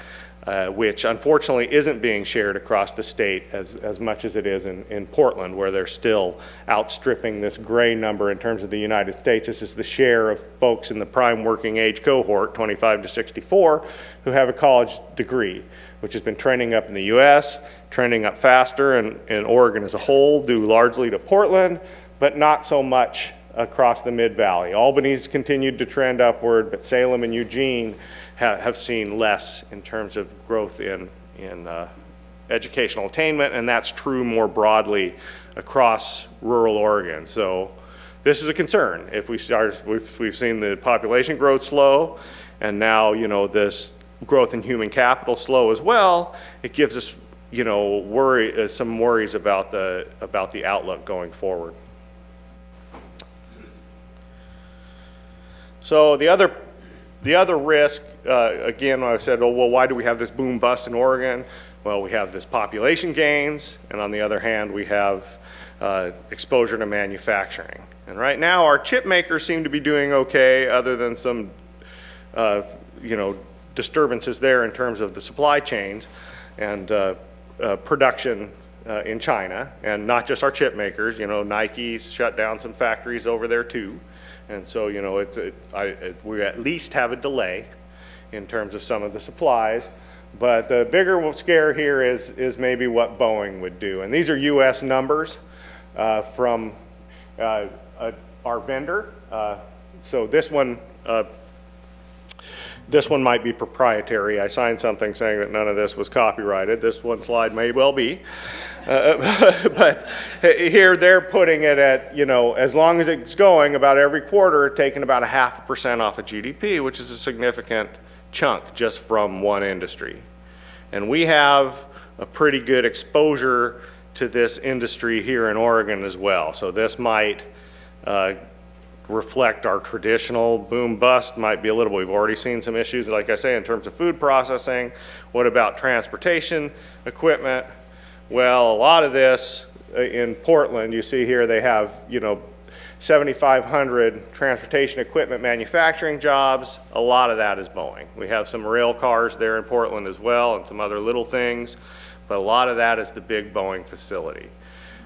which unfortunately isn't being shared across the state as much as it is in Portland, where they're still outstripping this gray number in terms of the United States. This is the share of folks in the prime working age cohort, 25 to 64, who have a college degree, which has been trending up in the US, trending up faster in Oregon as a whole, due largely to Portland, but not so much across the Mid-Valley. Albany's continued to trend upward, but Salem and Eugene have seen less in terms of growth in educational attainment, and that's true more broadly across rural Oregon. So this is a concern. If we've seen the population growth slow, and now this growth in human capital slow as well, it gives us some worries about the outlook going forward. So the other risk, again, when I said, well, why do we have this boom bust in Oregon? Well, we have this population gains, and on the other hand, we have exposure to manufacturing. And right now, our chip makers seem to be doing okay, other than some, disturbances there in terms of the supply chains and production in China, and not just our chip makers. Nike's shut down some factories over there too, and so we at least have a delay in terms of some of the supplies. But the bigger scare here is maybe what Boeing would do. And these are U.S. numbers from our vendor. So this one might be proprietary. I signed something saying that none of this was copyrighted. This one slide may well be. But here they're putting it at, as long as it's going, about every quarter, taking about 0.5% off of GDP, which is a significant chunk just from one industry. And we have a pretty good exposure to this industry here in Oregon as well. So this might reflect our traditional boom bust, might be a little, we've already seen some issues, like I say, in terms of food processing. What about transportation equipment? Well, a lot of this in Portland, you see here they have, 7,500 transportation equipment manufacturing jobs. A lot of that is Boeing. We have some rail cars there in Portland as well, and some other little things, but a lot of that is the big Boeing facility.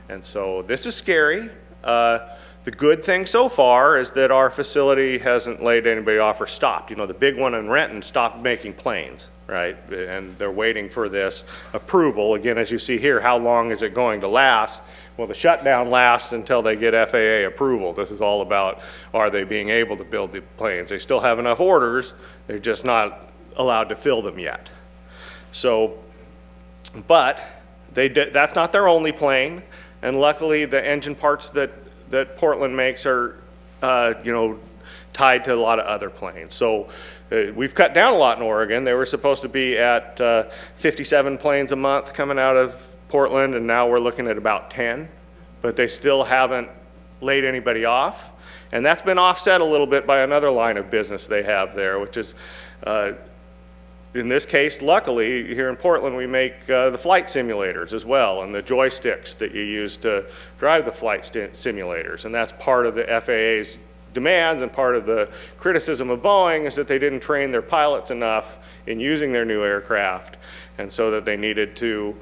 And so this is scary. The good thing so far is that our facility hasn't laid anybody off or stopped. The big one in Renton stopped making planes, right? And they're waiting for this approval. Again, as you see here, how long is it going to last? Well, the shutdown lasts until they get FAA approval. This is all about, are they being able to build the planes? They still have enough orders, they're just not allowed to fill them yet. So, but that's not their only plane, and luckily the engine parts that Portland makes are, tied to a lot of other planes. So we've cut down a lot in Oregon. They were supposed to be at 57 planes a month coming out of Portland, and now we're looking at about 10, but they still haven't laid anybody off. And that's been offset a little bit by another line of business they have there, which is, in this case, luckily, here in Portland, we make the flight simulators as well, and the joysticks that you use to drive the flight simulators. And that's part of the FAA's demands, and part of the criticism of Boeing is that they didn't train their pilots enough in using their new aircraft, and so that they needed to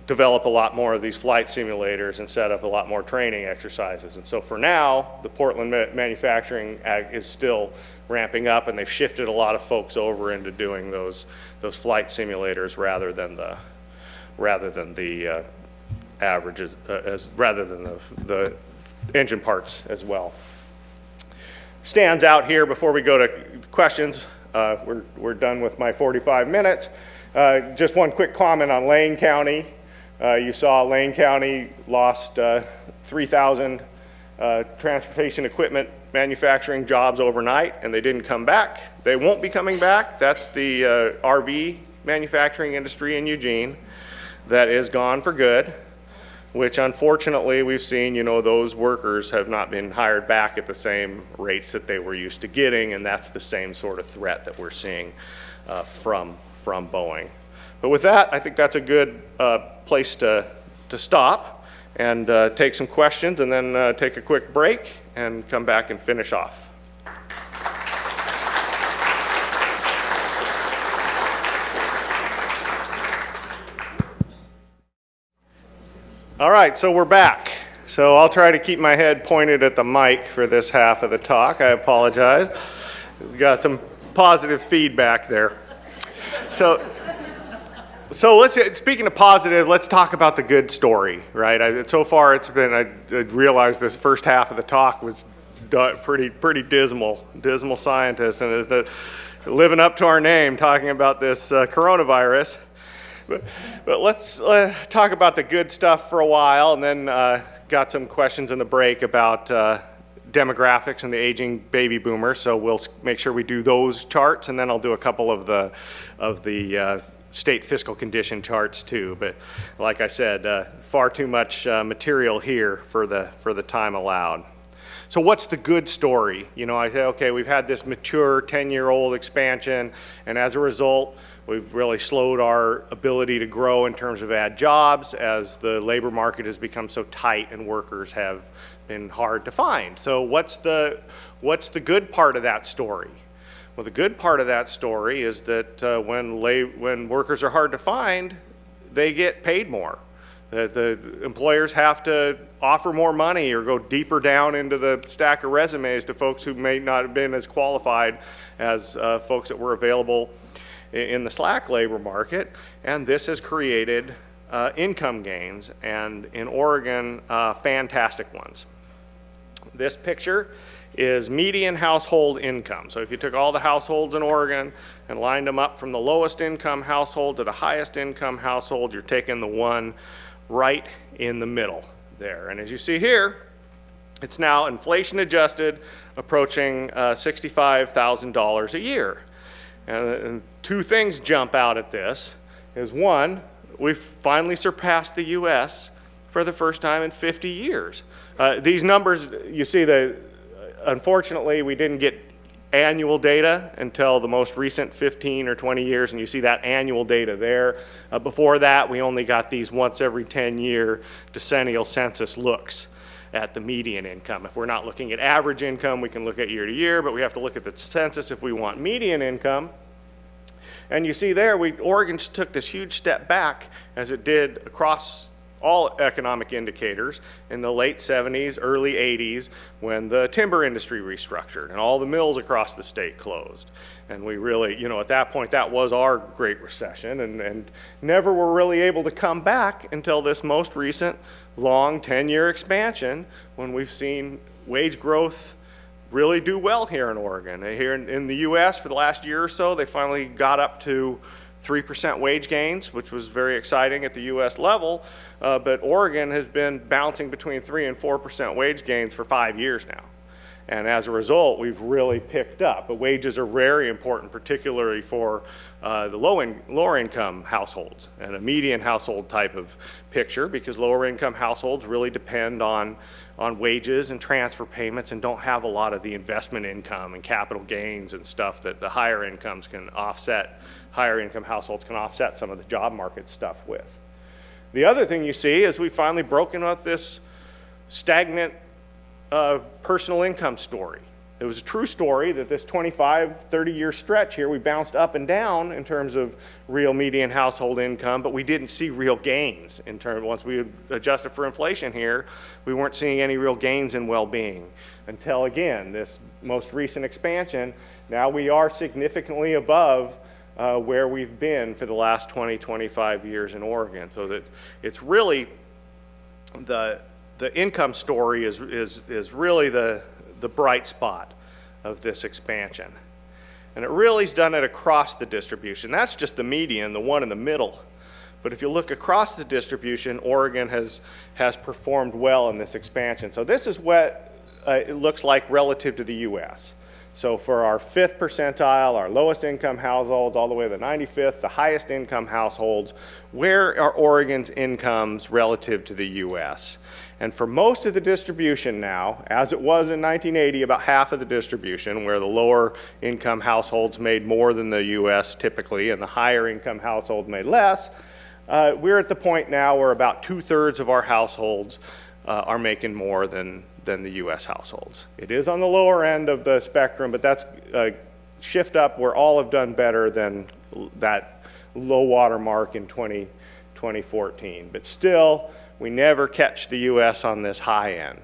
develop a lot more of these flight simulators and set up a lot more training exercises. And so for now, the Portland manufacturing is still ramping up, and they've shifted a lot of folks over into doing those flight simulators rather than the averages, rather than the engine parts as well. Stands out here before we go to questions. We're done with my 45 minutes. Just one quick comment on Lane County. You saw Lane County lost 3,000 transportation equipment manufacturing jobs overnight, and they didn't come back. They won't be coming back. That's the RV manufacturing industry in Eugene that is gone for good, which unfortunately we've seen, those workers have not been hired back at the same rates that they were used to getting, and that's the same sort of threat that we're seeing from Boeing. But with that, I think that's a good place to stop and take some questions, and then take a quick break and come back and finish off. All right, so we're back. So I'll try to keep my head pointed at the mic for this half of the talk. I apologize. We got some positive feedback there. So speaking of positive, let's talk about the good story, right? So far it's been, I realized this first half of the talk was pretty dismal scientist, and is living up to our name talking about this coronavirus. But let's talk about the good stuff for a while, and then got some questions in the break about demographics and the aging baby boomers. So we'll make sure we do those charts, and then I'll do a couple of the state fiscal condition charts too. But like I said, far too much material here for the time allowed. So what's the good story? You know, I say, okay, we've had this mature 10-year-old expansion, and as a result, we've really slowed our ability to grow in terms of add jobs as the labor market has become so tight and workers have been hard to find. So what's the good part of that story? Well, the good part of that story is that when workers are hard to find, they get paid more. That the employers have to offer more money or go deeper down into the stack of resumes to folks who may not have been as qualified as folks that were available in the slack labor market. And this has created income gains, and in Oregon, fantastic ones. This picture is median household income. So if you took all the households in Oregon and lined them up from the lowest income household to the highest income household, you're taking the one right in the middle there. And as you see here, it's now inflation adjusted, approaching $65,000 a year. And two things jump out at this is, one, we've finally surpassed the US for the first time in 50 years. These numbers, you see, unfortunately, we didn't get annual data until the most recent 15 or 20 years, and you see that annual data there. Before that, we only got these once every 10-year decennial census looks at the median income. If we're not looking at average income, we can look at year to year, but we have to look at the census if we want median income. And you see there, Oregon took this huge step back, as it did across all economic indicators in the late 70s, early 80s, when the timber industry restructured and all the mills across the state closed. And we really, you know, at that point, that was our Great Recession, and never were really able to come back until this most recent long 10-year expansion, when we've seen wage growth really do well here in Oregon. Here in the US for the last year or so, they finally got up to 3% wage gains, which was very exciting at the US level, but Oregon has been bouncing between 3% and 4% wage gains for 5 years now. And as a result, we've really picked up. But wages are very important, particularly for the lower income households and a median household type of picture, because lower income households really depend on wages and transfer payments and don't have a lot of the investment income and capital gains and stuff that the higher incomes can offset. Higher income households can offset some of the job market stuff with. The other thing you see is we've finally broken up this stagnant personal income story. It was a true story that this 25, 30-year stretch here, we bounced up and down in terms of real median household income, but we didn't see real gains in terms, once we adjusted for inflation here, we weren't seeing any real gains in well-being until, again, this most recent expansion. Now we are significantly above where we've been for the last 20, 25 years in Oregon. So that it's really the income story is really the bright spot of this expansion. And it really's done it across the distribution. That's just the median, the one in the middle. But if you look across the distribution, Oregon has performed well in this expansion. So this is what it looks like relative to the US. So for our 5th percentile, our lowest income households, all the way to the 95th, the highest income households, where are Oregon's incomes relative to the US? And for most of the distribution now, as it was in 1980, about half of the distribution, where the lower income households made more than the US typically, and the higher income households made less, we're at the point now where about 2/3 of our households are making more than the US households. It is on the lower end of the spectrum, but that's a shift up where all have done better than that low water mark in 2014. But still, we never catch the US on this high end.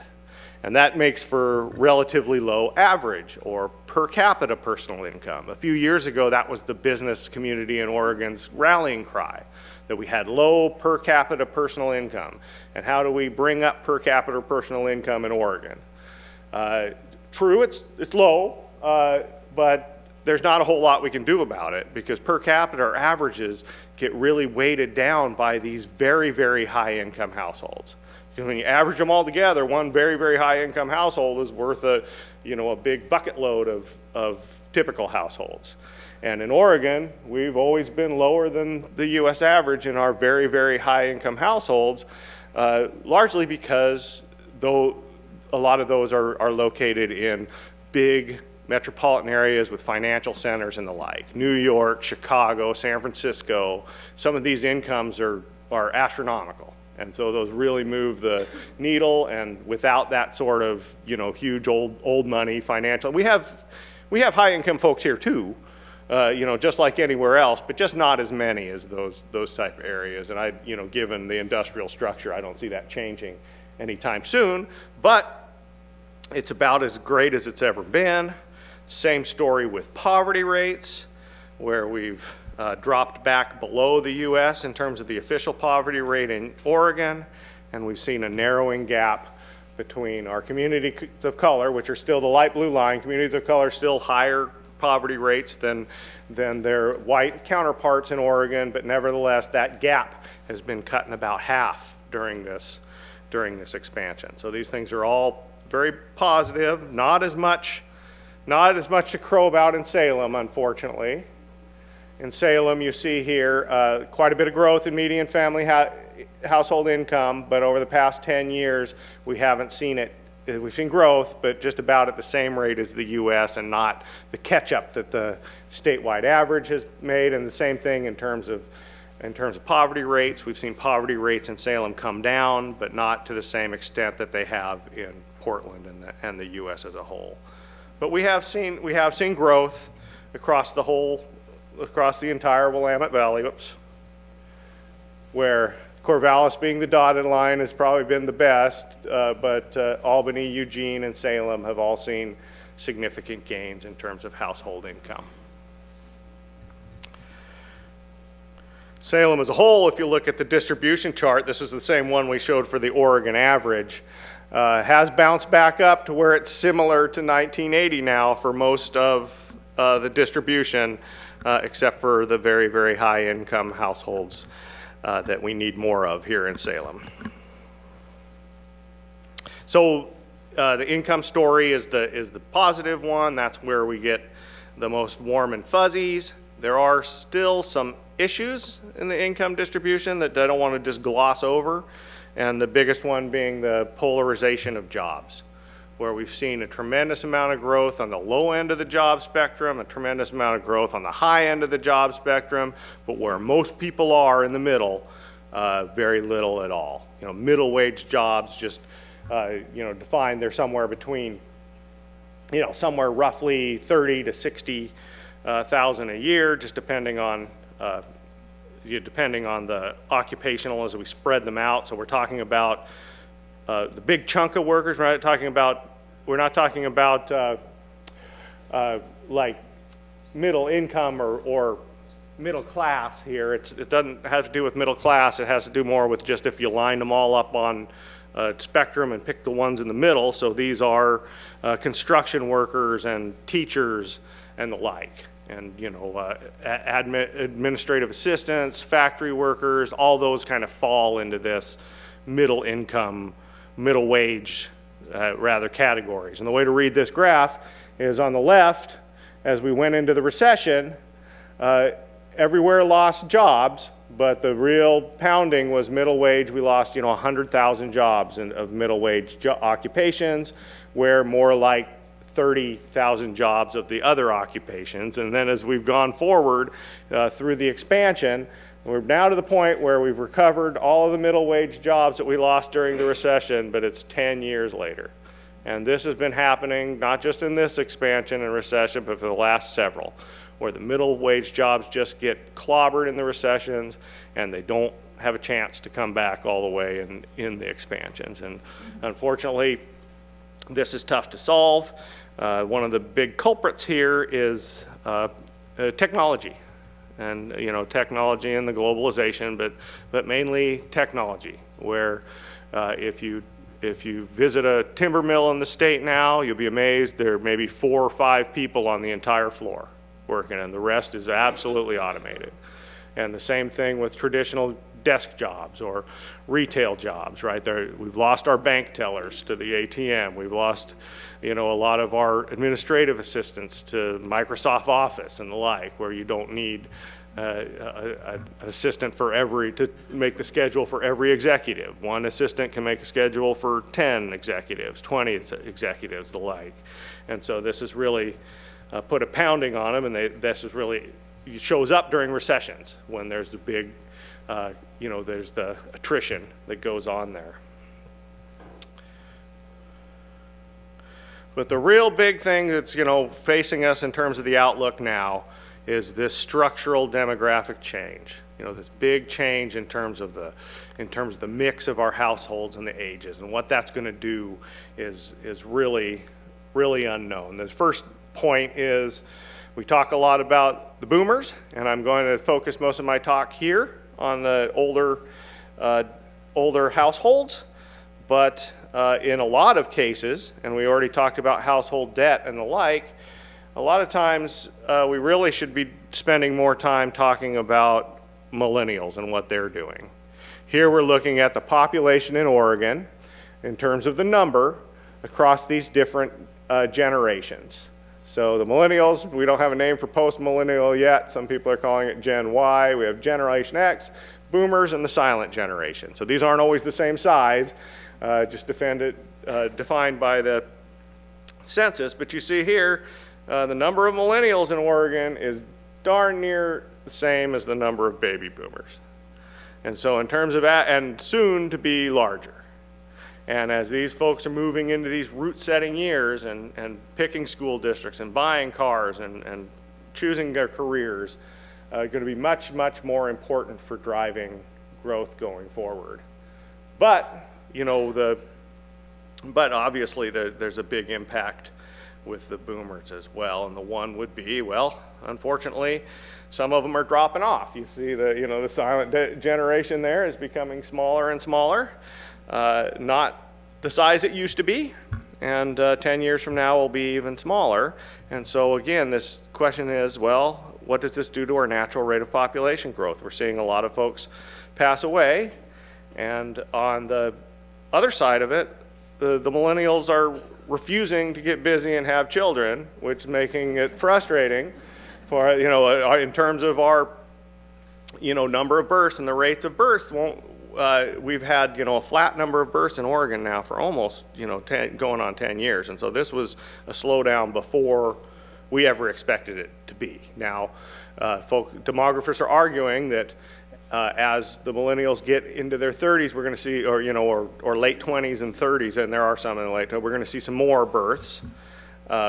And that makes for relatively low average or per capita personal income. A few years ago, that was the business community in Oregon's rallying cry, that we had low per capita personal income. And how do we bring up per capita personal income in Oregon? True, it's low, but there's not a whole lot we can do about it, because per capita averages get really weighted down by these very, very high income households. Because when you average them all together, one very, very high income household is worth a big bucket load of typical households. And in Oregon, we've always been lower than the US average in our very, very high income households, largely because though a lot of those are located in big metropolitan areas with financial centers and the like. New York, Chicago, San Francisco, some of these incomes are astronomical. And so those really move the needle, and without that sort of, huge old money financial, we have high income folks here too, just like anywhere else, but just not as many as those type of areas. And given the industrial structure, I don't see that changing anytime soon, but it's about as great as it's ever been. Same story with poverty rates, where we've dropped back below the U.S. in terms of the official poverty rate in Oregon, and we've seen a narrowing gap between our communities of color, which are still the light blue line. Communities of color still higher poverty rates than their white counterparts in Oregon, but nevertheless, that gap has been cut in about half during this expansion. So these things are all very positive, not as much to crow about in Salem, unfortunately. In Salem, you see here quite a bit of growth in median family household income, but over the past 10 years, we haven't seen it. We've seen growth, but just about at the same rate as the U.S. and not the catch-up that the statewide average has made. And the same thing in terms of poverty rates. We've seen poverty rates in Salem come down, but not to the same extent that they have in Portland and the U.S. as a whole. But we have seen growth across the entire Willamette Valley, where Corvallis being the dotted line has probably been the best, but Albany, Eugene, and Salem have all seen significant gains in terms of household income. Salem as a whole, if you look at the distribution chart, this is the same one we showed for the Oregon average, has bounced back up to where it's similar to 1980 now for most of the distribution, except for the very, very high income households that we need more of here in Salem. So the income story is the positive one. That's where we get the most warm and fuzzies. There are still some issues in the income distribution that I don't want to just gloss over, and the biggest one being the polarization of jobs, where we've seen a tremendous amount of growth on the low end of the job spectrum, a tremendous amount of growth on the high end of the job spectrum, but where most people are in the middle, very little at all. Middle wage jobs just, defined, they're somewhere between, somewhere roughly 30 to 60,000 a year, just depending on the occupational as we spread them out. So we're talking about the big chunk of workers. We're not talking about like middle income or middle class here. It doesn't have to do with middle class. It has to do more with just if you line them all up on a spectrum and pick the ones in the middle. So these are construction workers and teachers and the like. And administrative assistants, factory workers, all those kind of fall into this middle income, middle wage rather categories. And the way to read this graph is on the left, as we went into the recession, everywhere lost jobs, but the real pounding was middle wage. We lost 100,000 jobs of middle wage occupations, where more like 30,000 jobs of the other occupations. And then as we've gone forward through the expansion, we're now to the point where we've recovered all of the middle wage jobs that we lost during the recession, but it's 10 years later. And this has been happening not just in this expansion and recession, but for the last several, where the middle wage jobs just get clobbered in the recessions and they don't have a chance to come back all the way in the expansions. And unfortunately, this is tough to solve. One of the big culprits here is technology, and technology and the globalization, but mainly technology. Where if you visit a timber mill in the state now, you'll be amazed there are maybe 4 or 5 people on the entire floor working, and the rest is absolutely automated. And the same thing with traditional desk jobs or retail jobs, right? We've lost our bank tellers to the ATM. We've lost, a lot of our administrative assistants to Microsoft Office and the like, where you don't need an assistant for to make the schedule for every executive. One assistant can make a schedule for 10 executives, 20 executives, the like. And so this has really put a pounding on them, and this is really, it shows up during recessions when there's the big, there's the attrition that goes on there. But the real big thing that's, facing us in terms of the outlook now is this structural demographic change. This big change in terms of the mix of our households and the ages, and what that's going to do is really, really unknown. The first point is we talk a lot about the boomers, and I'm going to focus most of my talk here on the older households, but in a lot of cases, and we already talked about household debt and the like, a lot of times we really should be spending more time talking about millennials and what they're doing. Here we're looking at the population in Oregon in terms of the number across these different generations. So the millennials, we don't have a name for post-millennial yet. Some people are calling it Gen Y. We have Generation X, boomers, and the silent generation. So these aren't always the same size, just defined by the census. But you see here, the number of millennials in Oregon is darn near the same as the number of baby boomers. And so in terms of that, and soon to be larger. And as these folks are moving into these root-setting years and picking school districts and buying cars and choosing their careers, going to be much, much more important for driving growth going forward. But, but obviously there's a big impact with the boomers as well. And the one would be, well, unfortunately, some of them are dropping off. You see the silent generation there is becoming smaller and smaller. Not the size it used to be, and 10 years from now will be even smaller. And so again, this question is, well, what does this do to our natural rate of population growth? We're seeing a lot of folks pass away, and on the other side of it, the millennials are refusing to get busy and have children, which is making it frustrating for, in terms of our, number of births, and the rates of births won't. We've had, a flat number of births in Oregon now for almost, going on 10 years. And so this was a slowdown before we ever expected it to be. Now, demographers are arguing that as the millennials get into their 30s, we're going to see, or late 20s and 30s, and there are some in the late, we're going to see some more births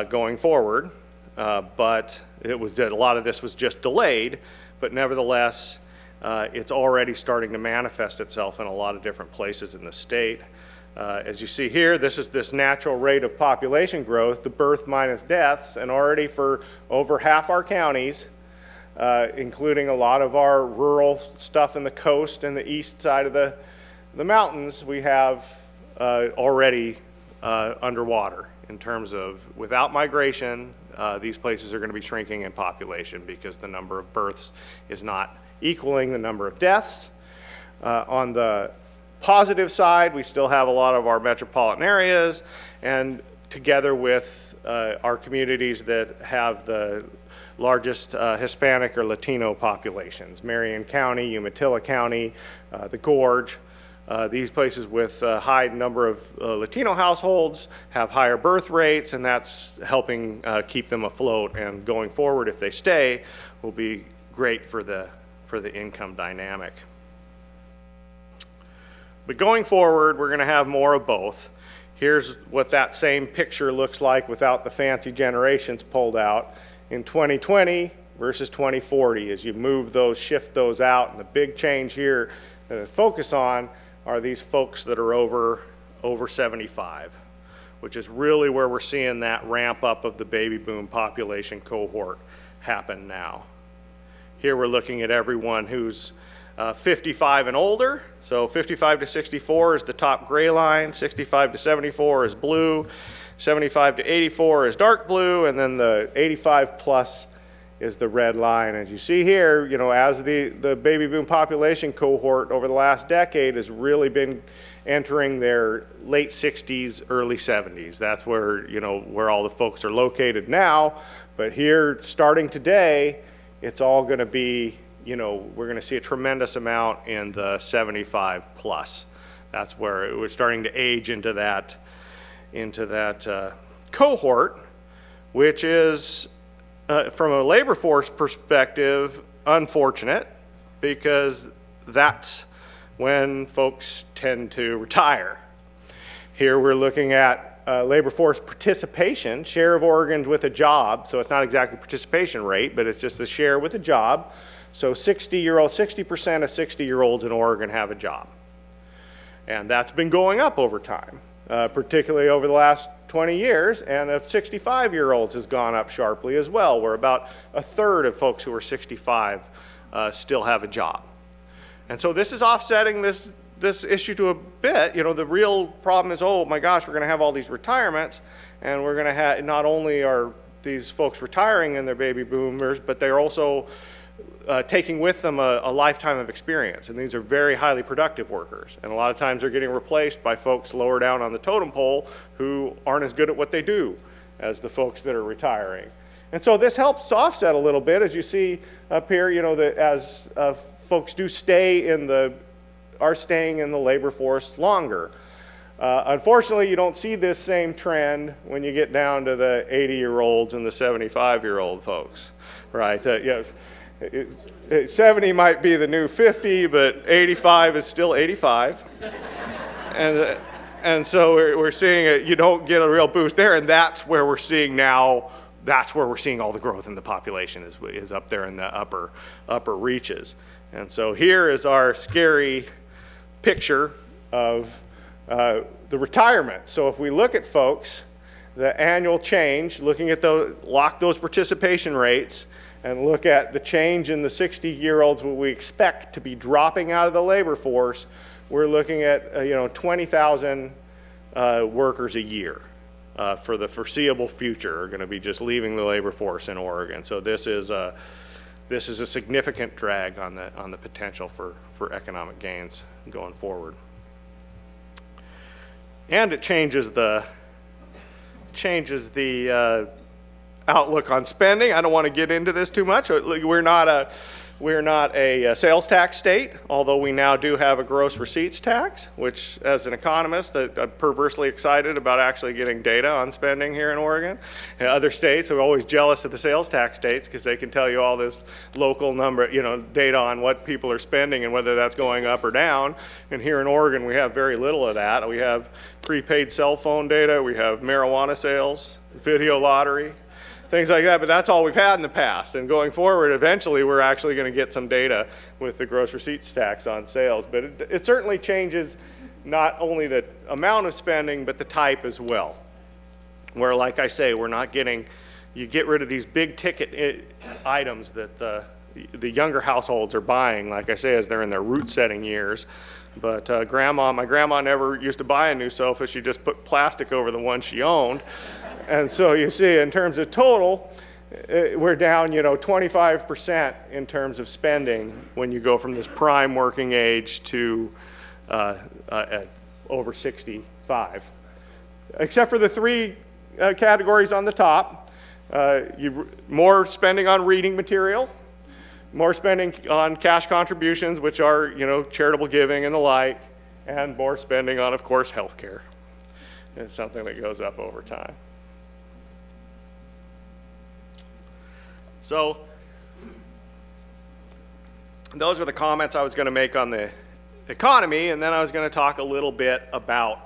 going forward. But a lot of this was just delayed, but nevertheless, it's already starting to manifest itself in a lot of different places in the state. As you see here, this is this natural rate of population growth, the birth minus deaths, and already for over half our counties, including a lot of our rural stuff in the coast and the east side of the mountains, we have already underwater in terms of without migration, these places are going to be shrinking in population because the number of births is not equaling the number of deaths. On the positive side, we still have a lot of our metropolitan areas, and together with our communities that have the largest Hispanic or Latino populations, Marion County, Umatilla County, the Gorge, these places with a high number of Latino households have higher birth rates, and that's helping keep them afloat, and going forward, if they stay, will be great for the income dynamic. But going forward, we're going to have more of both. Here's what that same picture looks like without the fancy generations pulled out in 2020 versus 2040 as you move those, shift those out. And the big change here that I focus on are these folks that are over 75, which is really where we're seeing that ramp up of the baby boom population cohort happen now. Here we're looking at everyone who's 55 and older. So 55 to 64 is the top gray line, 65 to 74 is blue, 75 to 84 is dark blue, and then the 85 plus is the red line. As you see here, as the baby boom population cohort over the last decade has really been entering their late 60s, early 70s. That's where, where all the folks are located now. But here, starting today, it's all going to be, we're going to see a tremendous amount in the 75 plus. That's where we're starting to age into that cohort, which is, from a labor force perspective, unfortunate, because that's when folks tend to retire. Here we're looking at labor force participation, share of Oregons with a job. So it's not exactly participation rate, but it's just a share with a job. So 60% of 60-year-olds in Oregon have a job. And that's been going up over time, particularly over the last 20 years. And of 65-year-olds has gone up sharply as well, where about a third of folks who are 65 still have a job. And so this is offsetting this issue to a bit. The real problem is, oh my gosh, we're going to have all these retirements, and we're going to have, not only are these folks retiring and they're baby boomers, but they're also taking with them a lifetime of experience. And these are very highly productive workers. And a lot of times they're getting replaced by folks lower down on the totem pole who aren't as good at what they do as the folks that are retiring. And so this helps to offset a little bit, as you see up here, that as folks do are staying in the labor force longer. Unfortunately, you don't see this same trend when you get down to the 80-year-olds and the 75-year-old folks, right? 70 might be the new 50, but 85 is still 85. And so we're seeing it, you don't get a real boost there, and that's where we're seeing now, that's where we're seeing all the growth in the population is up there in the upper reaches. And so here is our scary picture of the retirement. So if we look at folks, the annual change, looking at lock those participation rates, and look at the change in the 60-year-olds, what we expect to be dropping out of the labor force, we're looking at 20,000 workers a year for the foreseeable future are going to be just leaving the labor force in Oregon. So this is a significant drag on the potential for economic gains going forward. And it changes the outlook on spending. I don't want to get into this too much. We're not a sales tax state, although we now do have a gross receipts tax, which as an economist, I'm perversely excited about actually getting data on spending here in Oregon. And other states are always jealous of the sales tax states because they can tell you all this local number, data on what people are spending and whether that's going up or down. And here in Oregon, we have very little of that. We have prepaid cell phone data, we have marijuana sales, video lottery, things like that, but that's all we've had in the past. And going forward, eventually, we're actually going to get some data with the gross receipts tax on sales. But it certainly changes not only the amount of spending, but the type as well. Where, like I say, we're not getting, you get rid of these big ticket items that the younger households are buying, like I say, as they're in their root-setting years. But my grandma never used to buy a new sofa. She just put plastic over the one she owned. And so you see, in terms of total, we're down, 25% in terms of spending when you go from this prime working age to over 65. Except for the three categories on the top. More spending on reading material, more spending on cash contributions, which are, charitable giving and the like, and more spending on, of course, health care. It's something that goes up over time. So those are the comments I was going to make on the economy, and then I was going to talk a little bit about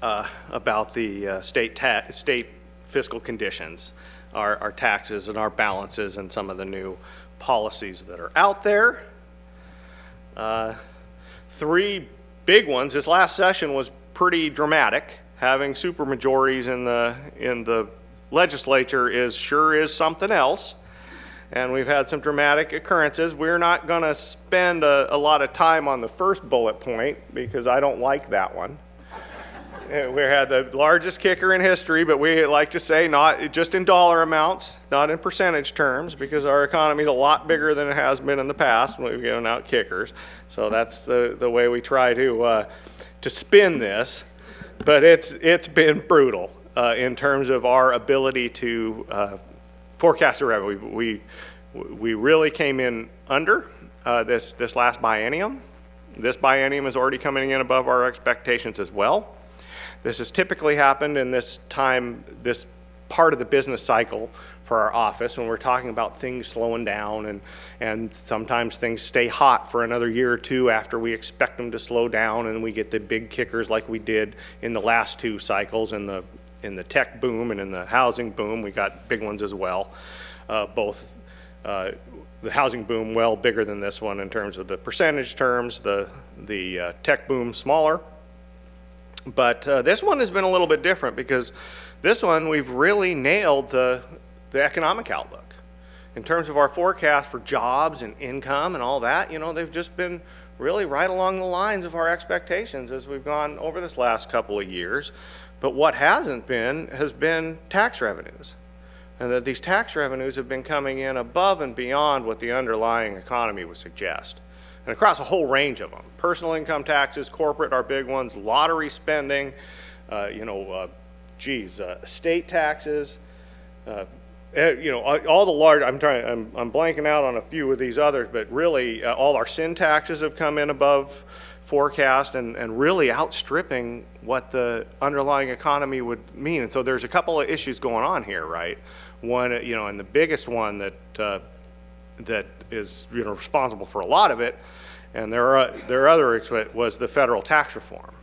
the state fiscal conditions, our taxes and our balances, and some of the new policies that are out there. Three big ones. This last session was pretty dramatic. Having supermajorities in the legislature sure is something else, and we've had some dramatic occurrences. We're not going to spend a lot of time on the first bullet point because I don't like that one. We had the largest kicker in history, but we like to say not just in dollar amounts, not in percentage terms, because our economy is a lot bigger than it has been in the past when we've given out kickers. So that's the way we try to spin this. But it's been brutal in terms of our ability to forecast the revenue. We really came in under this last biennium. This biennium is already coming in above our expectations as well. This has typically happened in this part of the business cycle for our office when we're talking about things slowing down, and sometimes things stay hot for another year or two after we expect them to slow down, and we get the big kickers like we did in the last two cycles in the tech boom and in the housing boom. We got big ones as well. Both the housing boom well bigger than this one in terms of the percentage terms, the tech boom smaller. But this one has been a little bit different because this one we've really nailed the economic outlook. In terms of our forecast for jobs and income and all that, they've just been really right along the lines of our expectations as we've gone over this last couple of years. But what hasn't been has been tax revenues. And that these tax revenues have been coming in above and beyond what the underlying economy would suggest. And across a whole range of them. Personal income taxes, corporate are big ones, lottery spending, estate taxes, all the large, I'm blanking out on a few of these others, but really all our sin taxes have come in above forecast and really outstripping what the underlying economy would mean. And so there's a couple of issues going on here, right? One, and the biggest one that is responsible for a lot of it, and there are other, was the federal tax reform.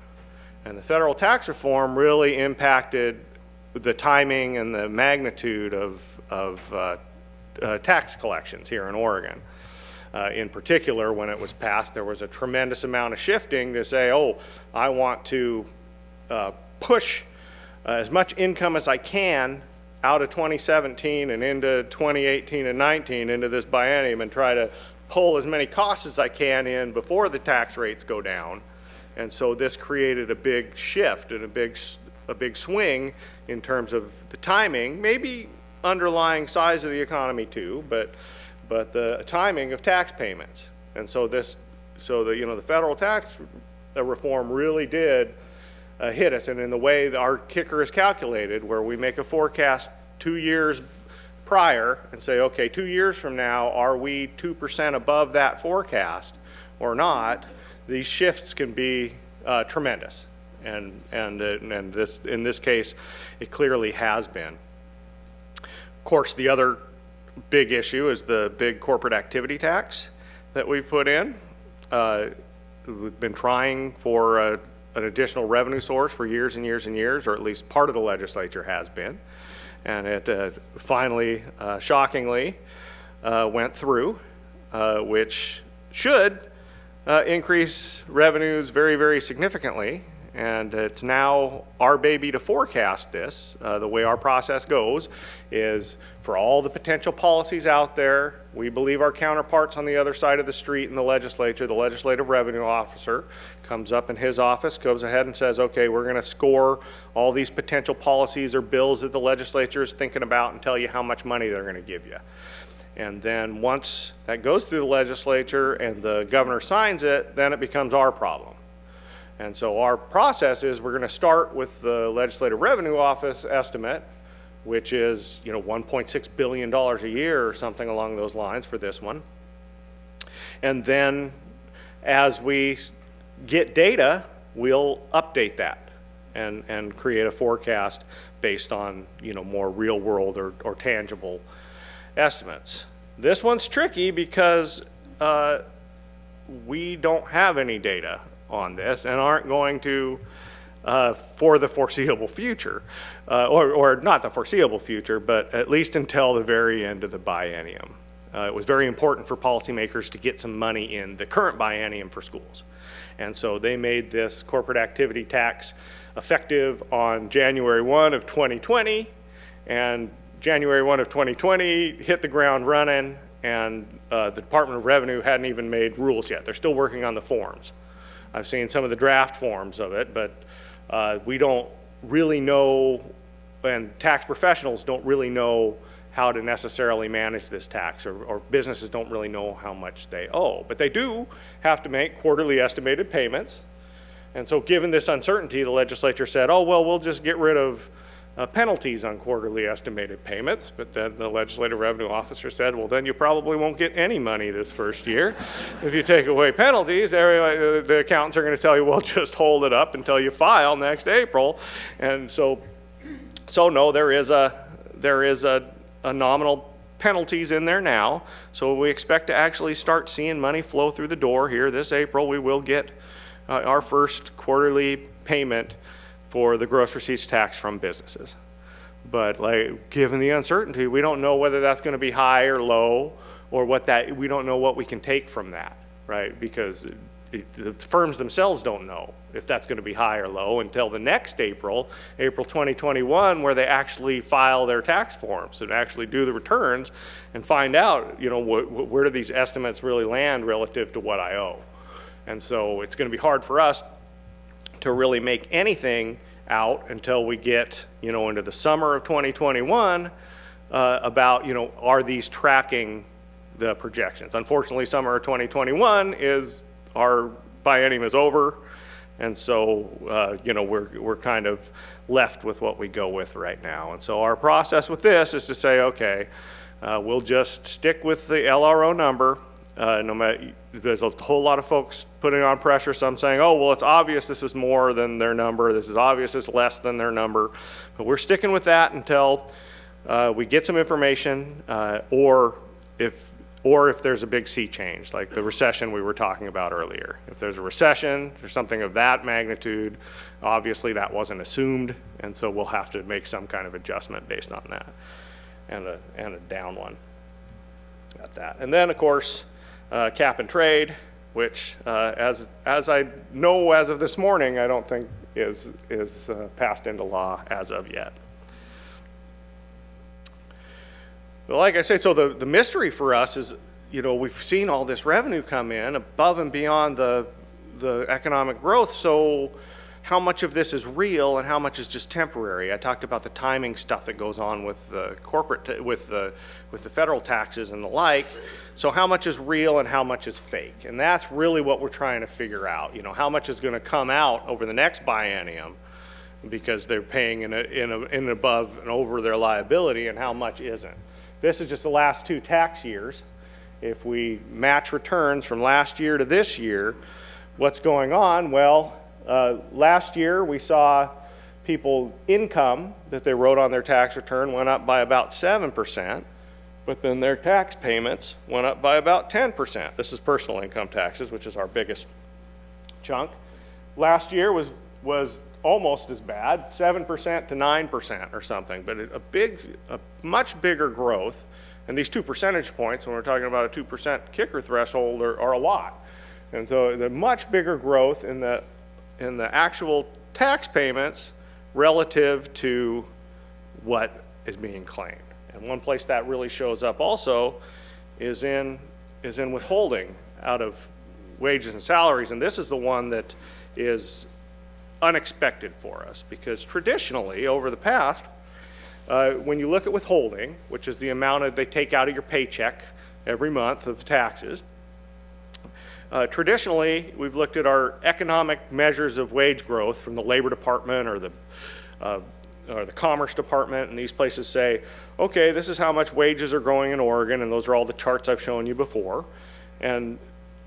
And the federal tax reform really impacted the timing and the magnitude of tax collections here in Oregon. In particular, when it was passed, there was a tremendous amount of shifting to say, I want to push as much income as I can out of 2017 and into 2018 and 19 into this biennium and try to pull as many costs as I can in before the tax rates go down. And so this created a big shift and a big swing in terms of the timing, maybe underlying size of the economy too, but the timing of tax payments. And so the federal tax reform really did hit us. And in the way that our kicker is calculated, where we make a forecast 2 years prior and say, okay, 2 years from now, are we 2% above that forecast or not? These shifts can be tremendous. And this, in this case, it clearly has been. Of course, the other big issue is the big corporate activity tax that we've put in. We've been trying for an additional revenue source for years and years and years, or at least part of the legislature has been. And it finally, shockingly, went through, which should increase revenues very, very significantly. And it's now our baby to forecast this. The way our process goes is for all the potential policies out there, we believe our counterparts on the other side of the street in the legislature, the legislative revenue officer, comes up in his office, goes ahead and says, okay, we're going to score all these potential policies or bills that the legislature is thinking about and tell you how much money they're going to give you. And then once that goes through the legislature and the governor signs it, then it becomes our problem. And so our process is we're going to start with the Legislative Revenue Office estimate, which is $1.6 billion a year or something along those lines for this one. And then as we get data, we'll update that and create a forecast based on more real world or tangible estimates. This one's tricky because we don't have any data on this and aren't going to for the foreseeable future, or not the foreseeable future, but at least until the very end of the biennium. It was very important for policymakers to get some money in the current biennium for schools. And so they made this corporate activity tax effective on January 1 of 2020, and January 1 of 2020 hit the ground running, and the Department of Revenue hadn't even made rules yet. They're still working on the forms. I've seen some of the draft forms of it, but we don't really know, and tax professionals don't really know how to necessarily manage this tax, or businesses don't really know how much they owe. But they do have to make quarterly estimated payments. And so given this uncertainty, the legislature said, oh, well, we'll just get rid of penalties on quarterly estimated payments, but then the legislative revenue officer said, well, then you probably won't get any money this first year. If you take away penalties, the accountants are going to tell you, well, just hold it up until you file next April. And so no, there is a nominal penalties in there now. So we expect to actually start seeing money flow through the door here this April. We will get our first quarterly payment for the gross receipts tax from businesses. But given the uncertainty, we don't know whether that's going to be high or low, or we don't know what we can take from that, right? Because the firms themselves don't know if that's going to be high or low until the next April 2021, where they actually file their tax forms and actually do the returns and find out, where do these estimates really land relative to what I owe. And so it's going to be hard for us to really make anything out until we get, into the summer of 2021 about, are these tracking the projections. Unfortunately, summer of 2021 our biennium is over, and so, we're kind of left with what we go with right now. And so our process with this is to say, okay, we'll just stick with the LRO number. No matter, there's a whole lot of folks putting on pressure, some saying, oh, well, it's obvious this is more than their number, this is obvious it's less than their number, but we're sticking with that until we get some information, or if there's a big sea change, like the recession we were talking about earlier. If there's a recession or something of that magnitude, obviously that wasn't assumed, and so we'll have to make some kind of adjustment based on that, and a down one at that. And then, of course, cap and trade, which, as I know as of this morning, I don't think is passed into law as of yet. But like I say, so the mystery for us is, we've seen all this revenue come in above and beyond the economic growth. So how much of this is real and how much is just temporary? I talked about the timing stuff that goes on with the corporate, with the federal taxes and the like. So how much is real and how much is fake? And that's really what we're trying to figure out. How much is going to come out over the next biennium because they're paying in above and over their liability, and how much isn't. This is just the last 2 tax years. If we match returns from last year to this year, what's going on? Well, last year we saw people income that they wrote on their tax return went up by about 7%, but then their tax payments went up by about 10%. This is personal income taxes, which is our biggest chunk. Last year was almost as bad, 7% to 9% or something, but a much bigger growth. And these 2 percentage points, when we're talking about a 2% kicker threshold, are a lot. And so the much bigger growth in the actual tax payments relative to what is being claimed. And one place that really shows up also is in withholding out of wages and salaries. And this is the one that is unexpected for us, because traditionally over the past, when you look at withholding, which is the amount they take out of your paycheck every month of taxes, traditionally we've looked at our economic measures of wage growth from the Labor Department or the Commerce Department, and these places say, okay, this is how much wages are growing in Oregon, and those are all the charts I've shown you before. And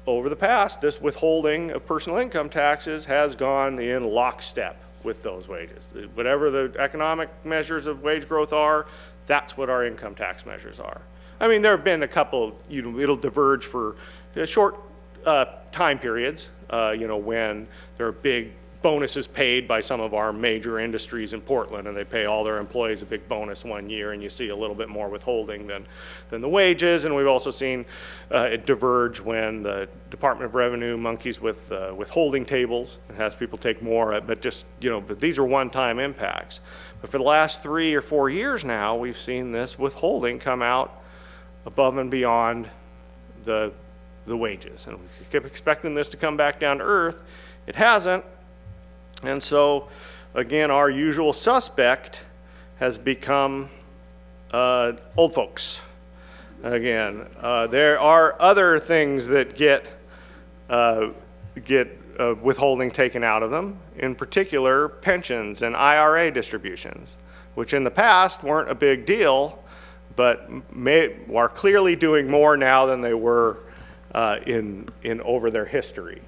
over the past, this withholding of personal income taxes has gone in lockstep with those wages. Whatever the economic measures of wage growth are, that's what our income tax measures are. I mean, there have been a couple, it'll diverge for short time periods, when there are big bonuses paid by some of our major industries in Portland, and they pay all their employees a big bonus one year, and you see a little bit more withholding than the wages. And we've also seen it diverge when the Department of Revenue monkeys with withholding tables and has people take more, but these are one-time impacts. But for the last 3 or 4 years now, we've seen this withholding come out above and beyond the wages. And we kept expecting this to come back down to earth. It hasn't. And so, again, our usual suspect has become old folks. Again, there are other things that get withholding taken out of them, in particular pensions and IRA distributions. which in the past weren't a big deal, but are clearly doing more now than they were in over their history.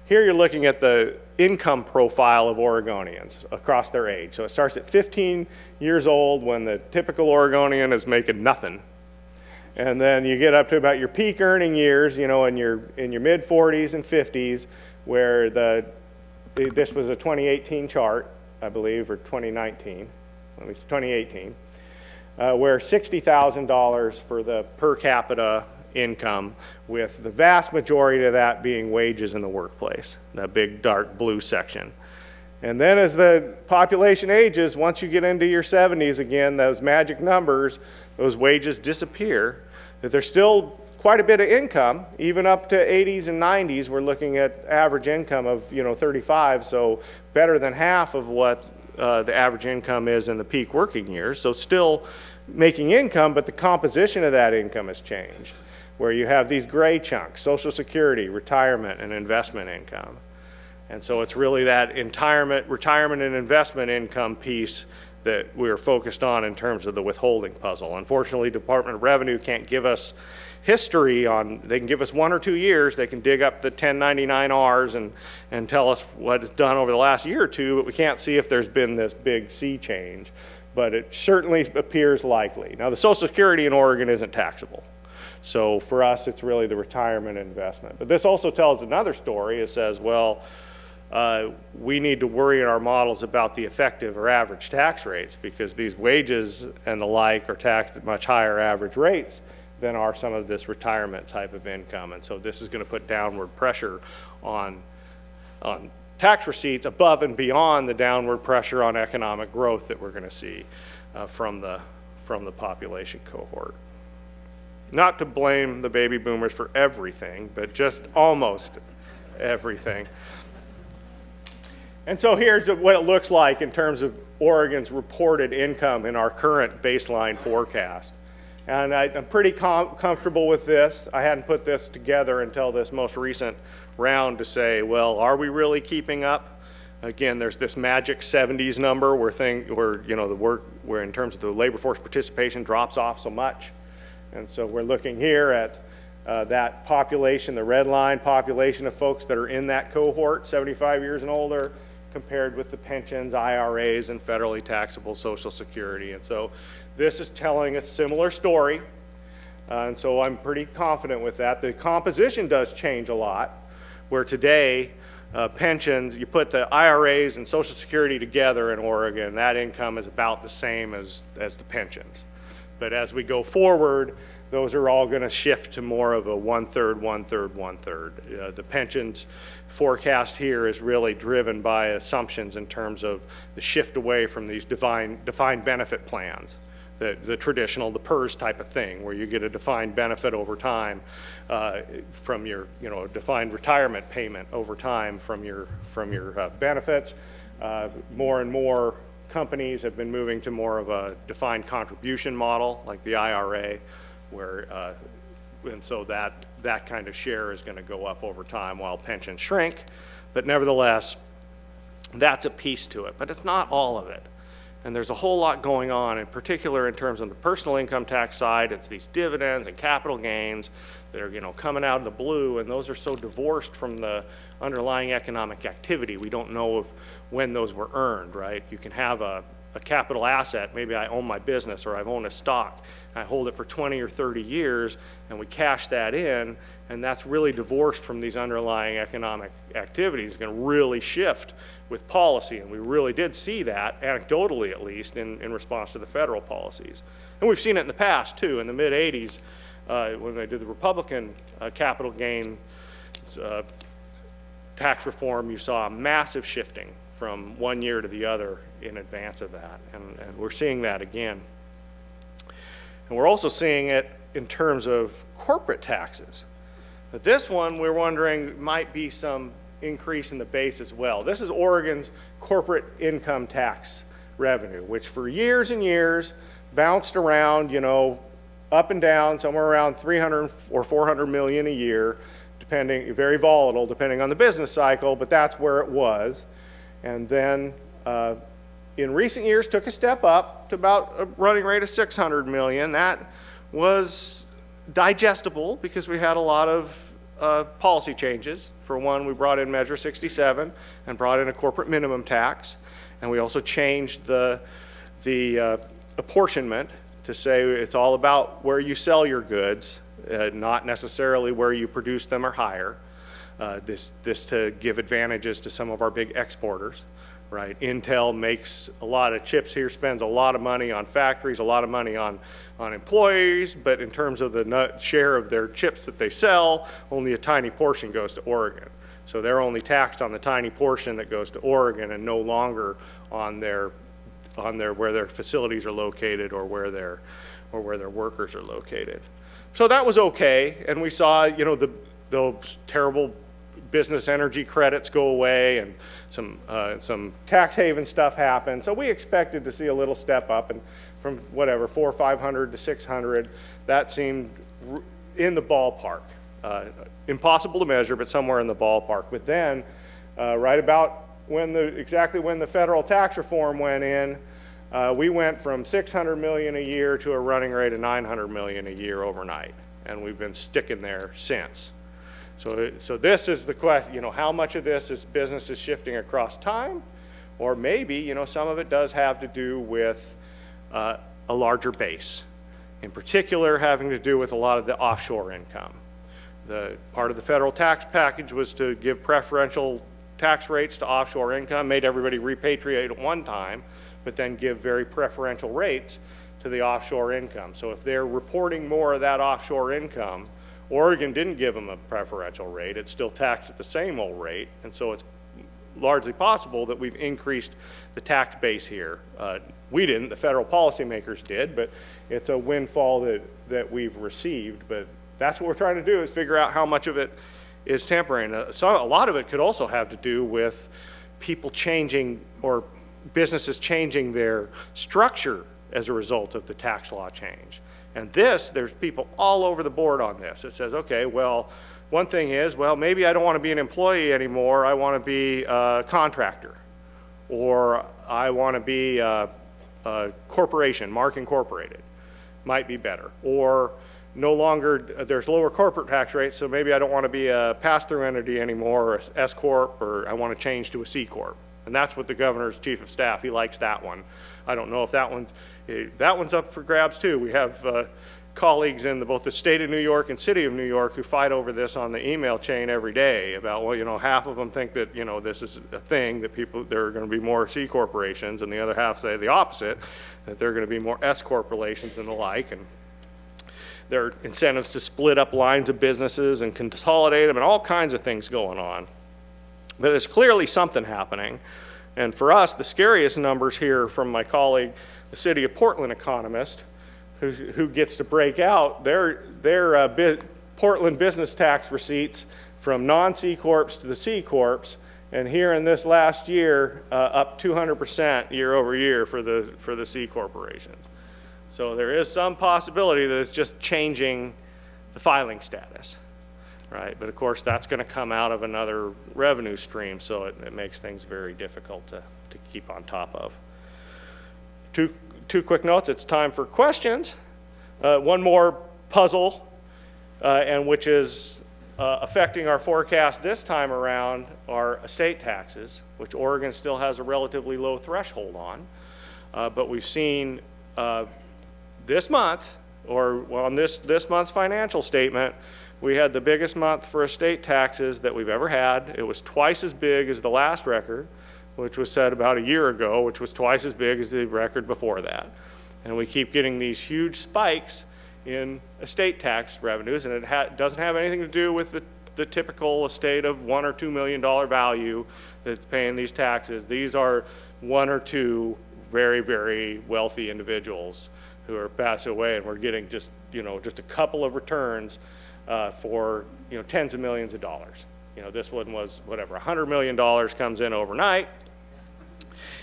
Here you're looking at the income profile of Oregonians across their age. So it starts at 15 years old when the typical Oregonian is making nothing. And then you get up to about your peak earning years, you know, in your mid 40s and 50s, where this was a 2018 chart, I believe, or 2019, at least 2018, where $60,000 for the per capita income, with the vast majority of that being wages in the workplace, that big dark blue section. And then as the population ages, once you get into your 70s again, those magic numbers, those wages disappear. That there's still quite a bit of income, even up to 80s and 90s. We're looking at average income of 35, so better than half of what the average income is in the peak working years. So still making income, but the composition of that income has changed, where you have these gray chunks: Social Security, retirement, and investment income. And so it's really that retirement and investment income piece that we're focused on in terms of the withholding puzzle. Unfortunately, Department of Revenue can't give us history on, they can give us 1 or 2 years, they can dig up the 1099-Rs and tell us what it's done over the last year or two, but we can't see if there's been this big sea change. But it certainly appears likely. Now, the Social Security in Oregon isn't taxable. So for us, it's really the retirement investment. But this also tells another story. It says, well, we need to worry in our models about the effective or average tax rates, because these wages and the like are taxed at much higher average rates than are some of this retirement type of income. And so this is going to put downward pressure on tax receipts above and beyond the downward pressure on economic growth that we're going to see from the population cohort. Not to blame the baby boomers for everything, but just almost everything. And so here's what it looks like in terms of Oregon's reported income in our current baseline forecast. And I'm pretty comfortable with this. I hadn't put this together until this most recent round to say, well, are we really keeping up? Again, there's this magic 70s number where in terms of the labor force participation drops off so much. And so we're looking here at that population, the red line population of folks that are in that cohort, 75 years and older, compared with the pensions, IRAs, and federally taxable Social Security. And so this is telling a similar story. And so I'm pretty confident with that. The composition does change a lot, where today pensions, you put the IRAs and Social Security together in Oregon, that income is about the same as the pensions. But as we go forward, those are all going to shift to more of a 1/3, 1/3, 1/3. The pensions forecast here is really driven by assumptions in terms of the shift away from these defined benefit plans, the traditional, the PERS type of thing, where you get a defined benefit over time from your, defined retirement payment over time from your benefits. More and more companies have been moving to more of a defined contribution model, like the IRA, where and so that kind of share is going to go up over time while pensions shrink. But nevertheless, that's a piece to it, but it's not all of it. And there's a whole lot going on, in particular in terms of the personal income tax side. It's these dividends and capital gains that are coming out of the blue, and those are so divorced from the underlying economic activity. We don't know when those were earned, right? You can have a capital asset, maybe I own my business or I've owned a stock, I hold it for 20 or 30 years, and we cash that in, and that's really divorced from these underlying economic activities. It's going to really shift with policy, and we really did see that, anecdotally at least, in response to the federal policies. And we've seen it in the past too. In the mid-'80s, when they did the Republican capital gain tax reform, you saw a massive shifting from one year to the other in advance of that, and we're seeing that again. And we're also seeing it in terms of corporate taxes. But this one, we're wondering, might be some increase in the base as well. This is Oregon's corporate income tax revenue, which for years and years bounced around, up and down, somewhere around 300 or 400 million a year, very volatile, depending on the business cycle, but that's where it was. And then in recent years took a step up to about a running rate of 600 million. That was digestible because we had a lot of policy changes. For one, we brought in Measure 67 and brought in a corporate minimum tax, and we also changed the apportionment to say it's all about where you sell your goods, not necessarily where you produce them or hire. This to give advantages to some of our big exporters, right? Intel makes a lot of chips here, spends a lot of money on factories, a lot of money on employees, but in terms of the share of their chips that they sell, only a tiny portion goes to Oregon. So they're only taxed on the tiny portion that goes to Oregon and no longer on their where their facilities are located or where their workers are located. So that was okay, and we saw, you know, those terrible business energy credits go away and some tax haven stuff happen. So we expected to see a little step up, and from whatever 400 or 500 to 600, that seemed in the ballpark. Impossible to measure, but somewhere in the ballpark. But then, right about exactly when the federal tax reform went in, we went from 600 million a year to a running rate of 900 million a year overnight, and we've been sticking there since. So this is the question, you know, how much of this is businesses shifting across time, or maybe, you know, some of it does have to do with a larger base, in particular having to do with a lot of the offshore income. The part of the federal tax package was to give preferential tax rates to offshore income, made everybody repatriate at one time, but then give very preferential rates to the offshore income. So if they're reporting more of that offshore income, Oregon didn't give them a preferential rate. It's still taxed at the same old rate, and so it's largely possible that we've increased the tax base here. We didn't, the federal policymakers did, but it's a windfall that we've received. But that's what we're trying to do, is figure out how much of it is temporary. And a lot of it could also have to do with people changing or businesses changing their structure as a result of the tax law change. And there's people all over the board on this. It says, okay, well, one thing is, well, maybe I don't want to be an employee anymore. I want to be a contractor, or I want to be a corporation, Mark Incorporated, might be better. Or no longer, there's lower corporate tax rates, so maybe I don't want to be a pass-through entity anymore, or a S Corp, or I want to change to a C Corp. And that's what the governor's chief of staff, he likes that one. I don't know if that one's up for grabs too. We have colleagues in both the state of New York and city of New York who fight over this on the email chain every day about, well, you know, half of them think that, you know, this is a thing, that there are going to be more C corporations, and the other half say the opposite, that there are going to be more S corporations and the like. And there are incentives to split up lines of businesses and consolidate them, and all kinds of things going on. But there's clearly something happening. And for us, the scariest numbers here from my colleague, the City of Portland economist, who gets to break out their Portland business tax receipts from non-C Corps to the C Corps, and here in this last year, up 200% year over year for the C corporations. So there is some possibility that it's just changing the filing status, right? But of course, that's going to come out of another revenue stream, so it makes things very difficult to keep on top of. Two quick notes. It's time for questions. One more puzzle, and which is affecting our forecast this time around, are estate taxes, which Oregon still has a relatively low threshold on. But we've seen this month, or on this month's financial statement, we had the biggest month for estate taxes that we've ever had. It was twice as big as the last record, which was set about a year ago, which was twice as big as the record before that. And we keep getting these huge spikes in estate tax revenues, and it doesn't have anything to do with the typical estate of $1 or $2 million value that's paying these taxes. These are one or two very, very wealthy individuals who are passing away, and we're getting just a couple of returns for tens of millions of dollars. This one was whatever, $100 million comes in overnight.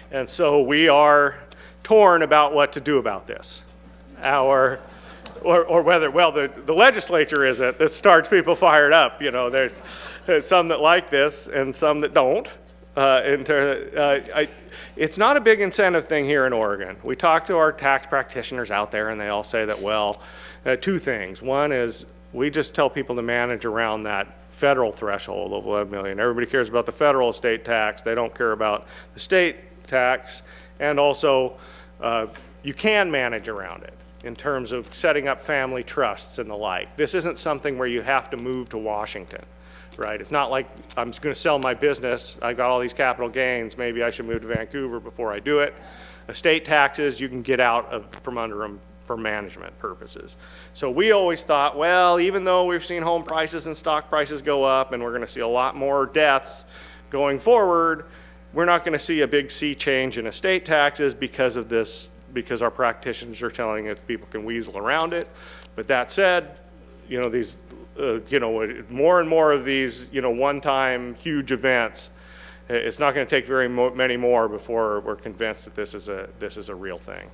And so we are torn about what to do about this. Or whether, well, the legislature isn't. This starts people fired up. There's some that like this and some that don't. It's not a big incentive thing here in Oregon. We talk to our tax practitioners out there, and they all say that, well, two things. One is we just tell people to manage around that federal threshold of 11 million. Everybody cares about the federal estate tax. They don't care about the state tax. And also, you can manage around it in terms of setting up family trusts and the like. This isn't something where you have to move to Washington, right? It's not like I'm going to sell my business. I've got all these capital gains. Maybe I should move to Vancouver before I do it. Estate taxes, you can get out from under them for management purposes. So we always thought, well, even though we've seen home prices and stock prices go up and we're going to see a lot more deaths going forward, we're not going to see a big sea change in estate taxes because of this, because our practitioners are telling us people can weasel around it. But that said, these, more and more of these, one-time huge events, it's not going to take many more before we're convinced that this is a real thing.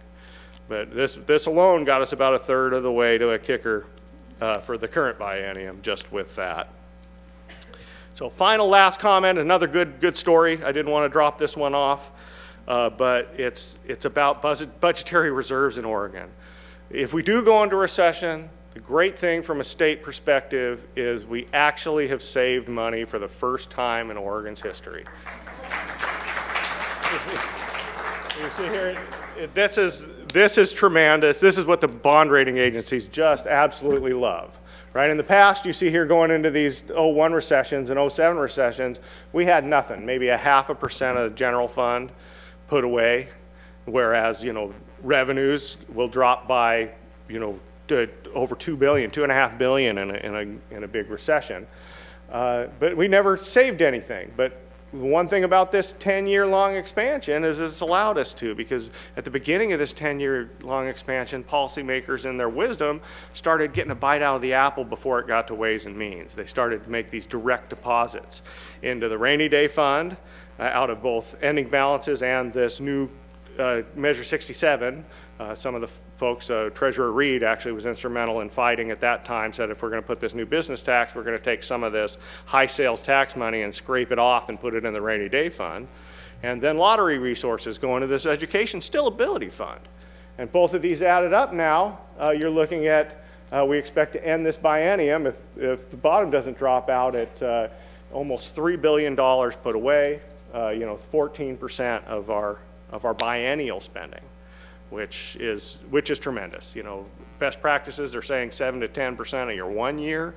But this alone got us about a third of the way to a kicker for the current biennium, just with that. So last comment, another good story. I didn't want to drop this one off, but it's about budgetary reserves in Oregon. If we do go into recession, the great thing from a state perspective is we actually have saved money for the first time in Oregon's history. You see here, this is tremendous. This is what the bond rating agencies just absolutely love. Right? In the past, you see here going into these 01 recessions and 07 recessions, we had nothing, maybe 0.5% of the general fund put away, whereas, revenues will drop by, to over $2 billion, $2.5 billion in a big recession. But we never saved anything. But one thing about this 10-year-long expansion is it's allowed us to, because at the beginning of this 10-year-long expansion, policymakers in their wisdom started getting a bite out of the apple before it got to Ways and Means. They started to make these direct deposits into the rainy day fund out of both ending balances and this new Measure 67. Some of the folks, Treasurer Reed actually was instrumental in fighting at that time, said if we're going to put this new business tax, we're going to take some of this high sales tax money and scrape it off and put it in the rainy day fund. And then lottery resources go into this education stability fund. And both of these added up now, you're looking at, we expect to end this biennium, if the bottom doesn't drop out, at almost $3 billion put away, 14% of our biennial spending. Which is tremendous. Best practices are saying 7 to 10% of your 1 year.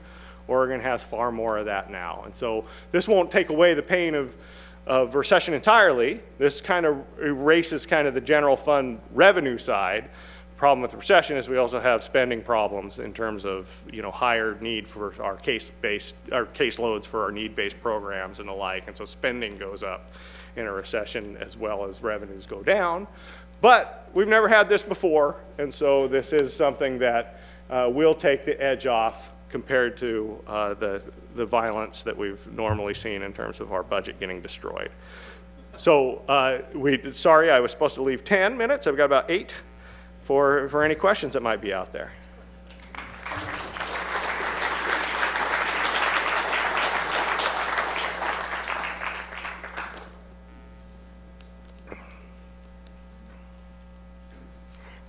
Oregon has far more of that now. And so this won't take away the pain of recession entirely. This kind of erases kind of the general fund revenue side. The problem with recession is we also have spending problems in terms of, higher need for our caseloads for our need-based programs and the like. And so spending goes up in a recession as well as revenues go down. But we've never had this before, and so this is something that will take the edge off compared to the violence that we've normally seen in terms of our budget getting destroyed. So sorry, I was supposed to leave 10 minutes. I've got about 8 for any questions that might be out there.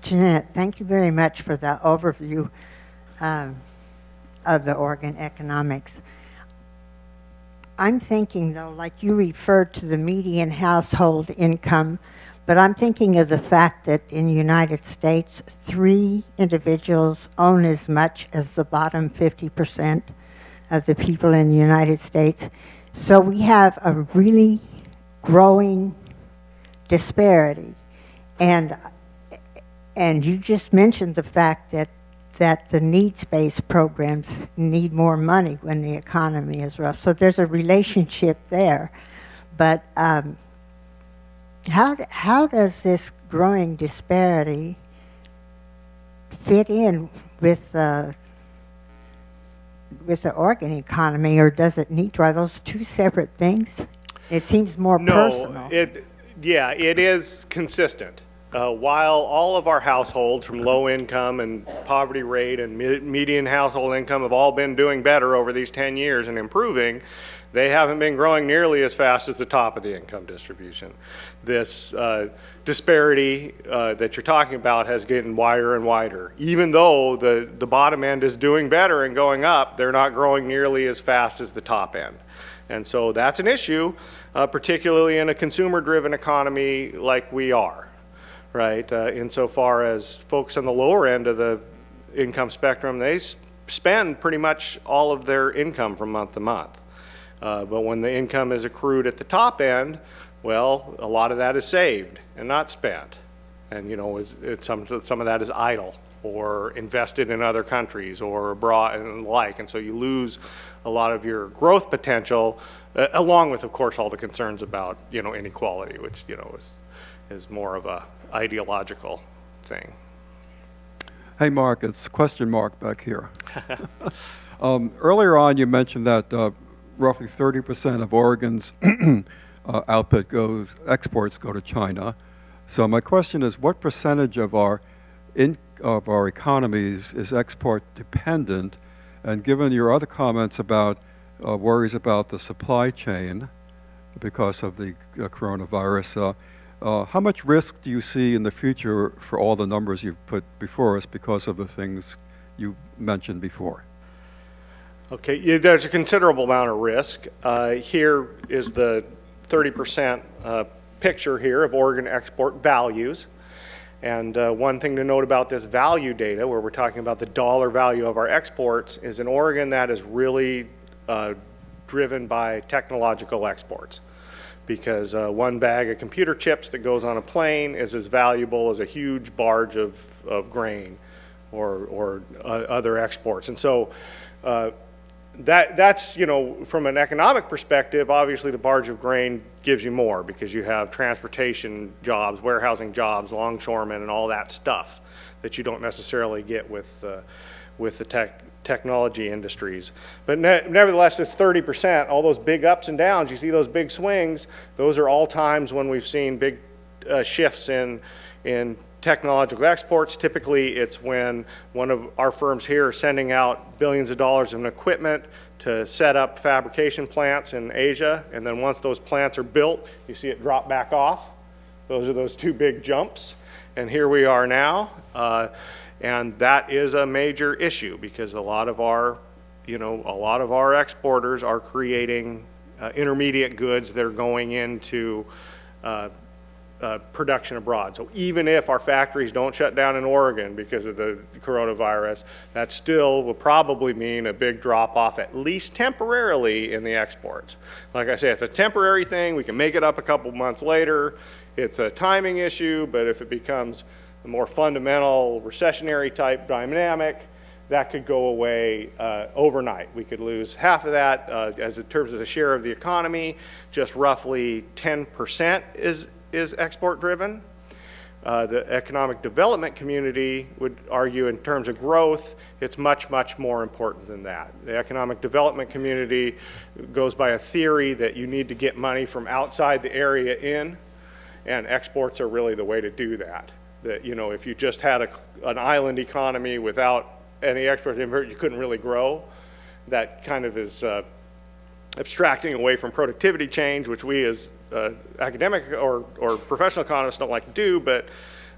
Jeanette, thank you very much for the overview of the Oregon economics. I'm thinking, though, like you referred to the median household income, but I'm thinking of the fact that in the United States, 3 individuals own as much as the bottom 50% of the people in the United States. So we have a really growing disparity. And you just mentioned the fact that the needs-based programs need more money when the economy is rough. So there's a relationship there. But how does this growing disparity fit in with the Oregon economy, or does it need to? Are those two separate things? It seems more personal. No, it is consistent. While all of our households from low income and poverty rate and median household income have all been doing better over these 10 years and improving, they haven't been growing nearly as fast as the top of the income distribution. This disparity that you're talking about has gotten wider and wider. Even though the bottom end is doing better and going up, they're not growing nearly as fast as the top end. And so that's an issue, particularly in a consumer-driven economy like we are, right? Insofar as folks on the lower end of the income spectrum, they spend pretty much all of their income from month to month. But when the income is accrued at the top end, well, a lot of that is saved and not spent. And some of that is idle or invested in other countries or abroad and the like. And so you lose a lot of your growth potential, along with, of course, all the concerns about, inequality, which, is more of a ideological thing. Hey, Mark, it's question mark back here. Earlier on, you mentioned that roughly 30% of Oregon's exports go to China. So my question is, what percentage of our economies is export dependent? And given your other comments about worries about the supply chain because of the coronavirus, how much risk do you see in the future for all the numbers you've put before us because of the things you mentioned before? Okay, yeah, there's a considerable amount of risk. Here is the 30% picture here of Oregon export values. And one thing to note about this value data, where we're talking about the dollar value of our exports, is in Oregon that is really driven by technological exports. Because one bag of computer chips that goes on a plane is as valuable as a huge barge of grain or other exports. And so that's, from an economic perspective, obviously the barge of grain gives you more because you have transportation jobs, warehousing jobs, longshoremen, and all that stuff that you don't necessarily get with the technology industries. But nevertheless, it's 30%. All those big ups and downs, you see those big swings, those are all times when we've seen big shifts in technological exports. Typically, it's when one of our firms here are sending out billions of dollars in equipment to set up fabrication plants in Asia, and then once those plants are built, you see it drop back off. Those are those two big jumps, and here we are now. And that is a major issue because a lot of our exporters are creating intermediate goods that are going into production abroad. So even if our factories don't shut down in Oregon because of the coronavirus, that still will probably mean a big drop off, at least temporarily, in the exports. Like I say, it's a temporary thing. We can make it up a couple months later. It's a timing issue, but if it becomes a more fundamental recessionary type dynamic, that could go away overnight. We could lose half of that as in terms of the share of the economy. Just roughly 10% is export driven. The economic development community would argue in terms of growth, it's much, much more important than that. The economic development community goes by a theory that you need to get money from outside the area in, and exports are really the way to do that. That, if you just had an island economy without any export, you couldn't really grow. That kind of is abstracting away from productivity change, which we as academic or professional economists don't like to do, but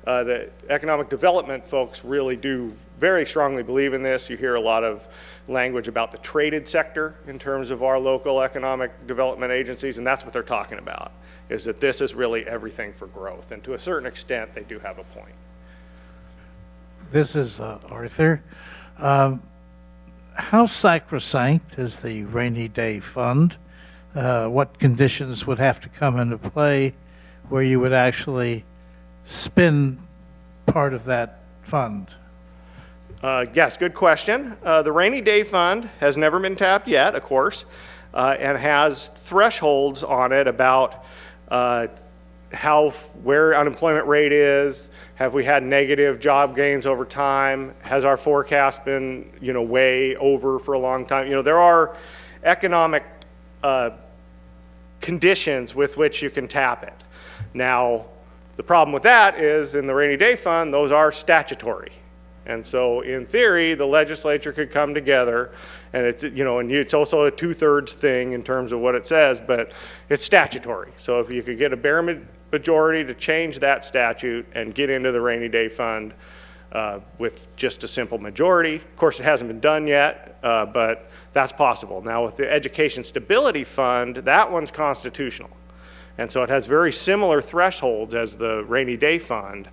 the economic development folks really do very strongly believe in this. You hear a lot of language about the traded sector in terms of our local economic development agencies, and that's what they're talking about, is that this is really everything for growth. And to a certain extent, they do have a point. This is Arthur. How sacrosanct is the rainy day fund? What conditions would have to come into play where you would actually spend part of that fund? Yes, good question. The rainy day fund has never been tapped yet, of course, and has thresholds on it about where unemployment rate is, have we had negative job gains over time, has our forecast been way over for a long time. There are economic conditions with which you can tap it. Now, the problem with that is in the rainy day fund, those are statutory. And so in theory, the legislature could come together, and it's, you know, and it's also a 2/3 thing in terms of what it says, but it's statutory. So if you could get a bare majority to change that statute and get into the rainy day fund with just a simple majority. Of course, it hasn't been done yet, but that's possible. Now with the Education Stability Fund, that one's constitutional. And so it has very similar thresholds as the rainy day fund,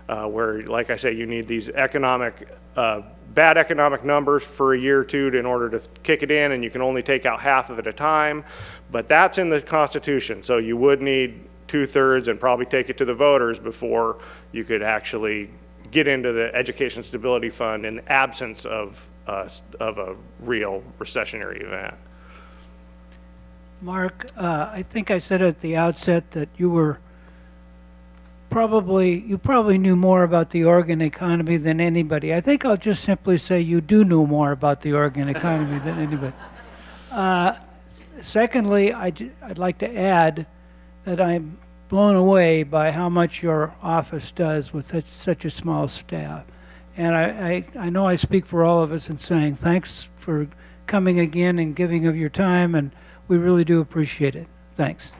where, like I say, you need these bad economic numbers for a year or two in order to kick it in, and you can only take out half of it at a time. But that's in the Constitution, so you would need 2/3 and probably take it to the voters before you could actually get into the Education Stability Fund in the absence of a real recessionary event. Mark, I think I said at the outset that you probably knew more about the Oregon economy than anybody. I think I'll just simply say you do know more about the Oregon economy than anybody. Secondly, I'd like to add that I'm blown away by how much your office does with such a small staff. And I know I speak for all of us in saying thanks for coming again and giving of your time, and we really do appreciate it. Thanks.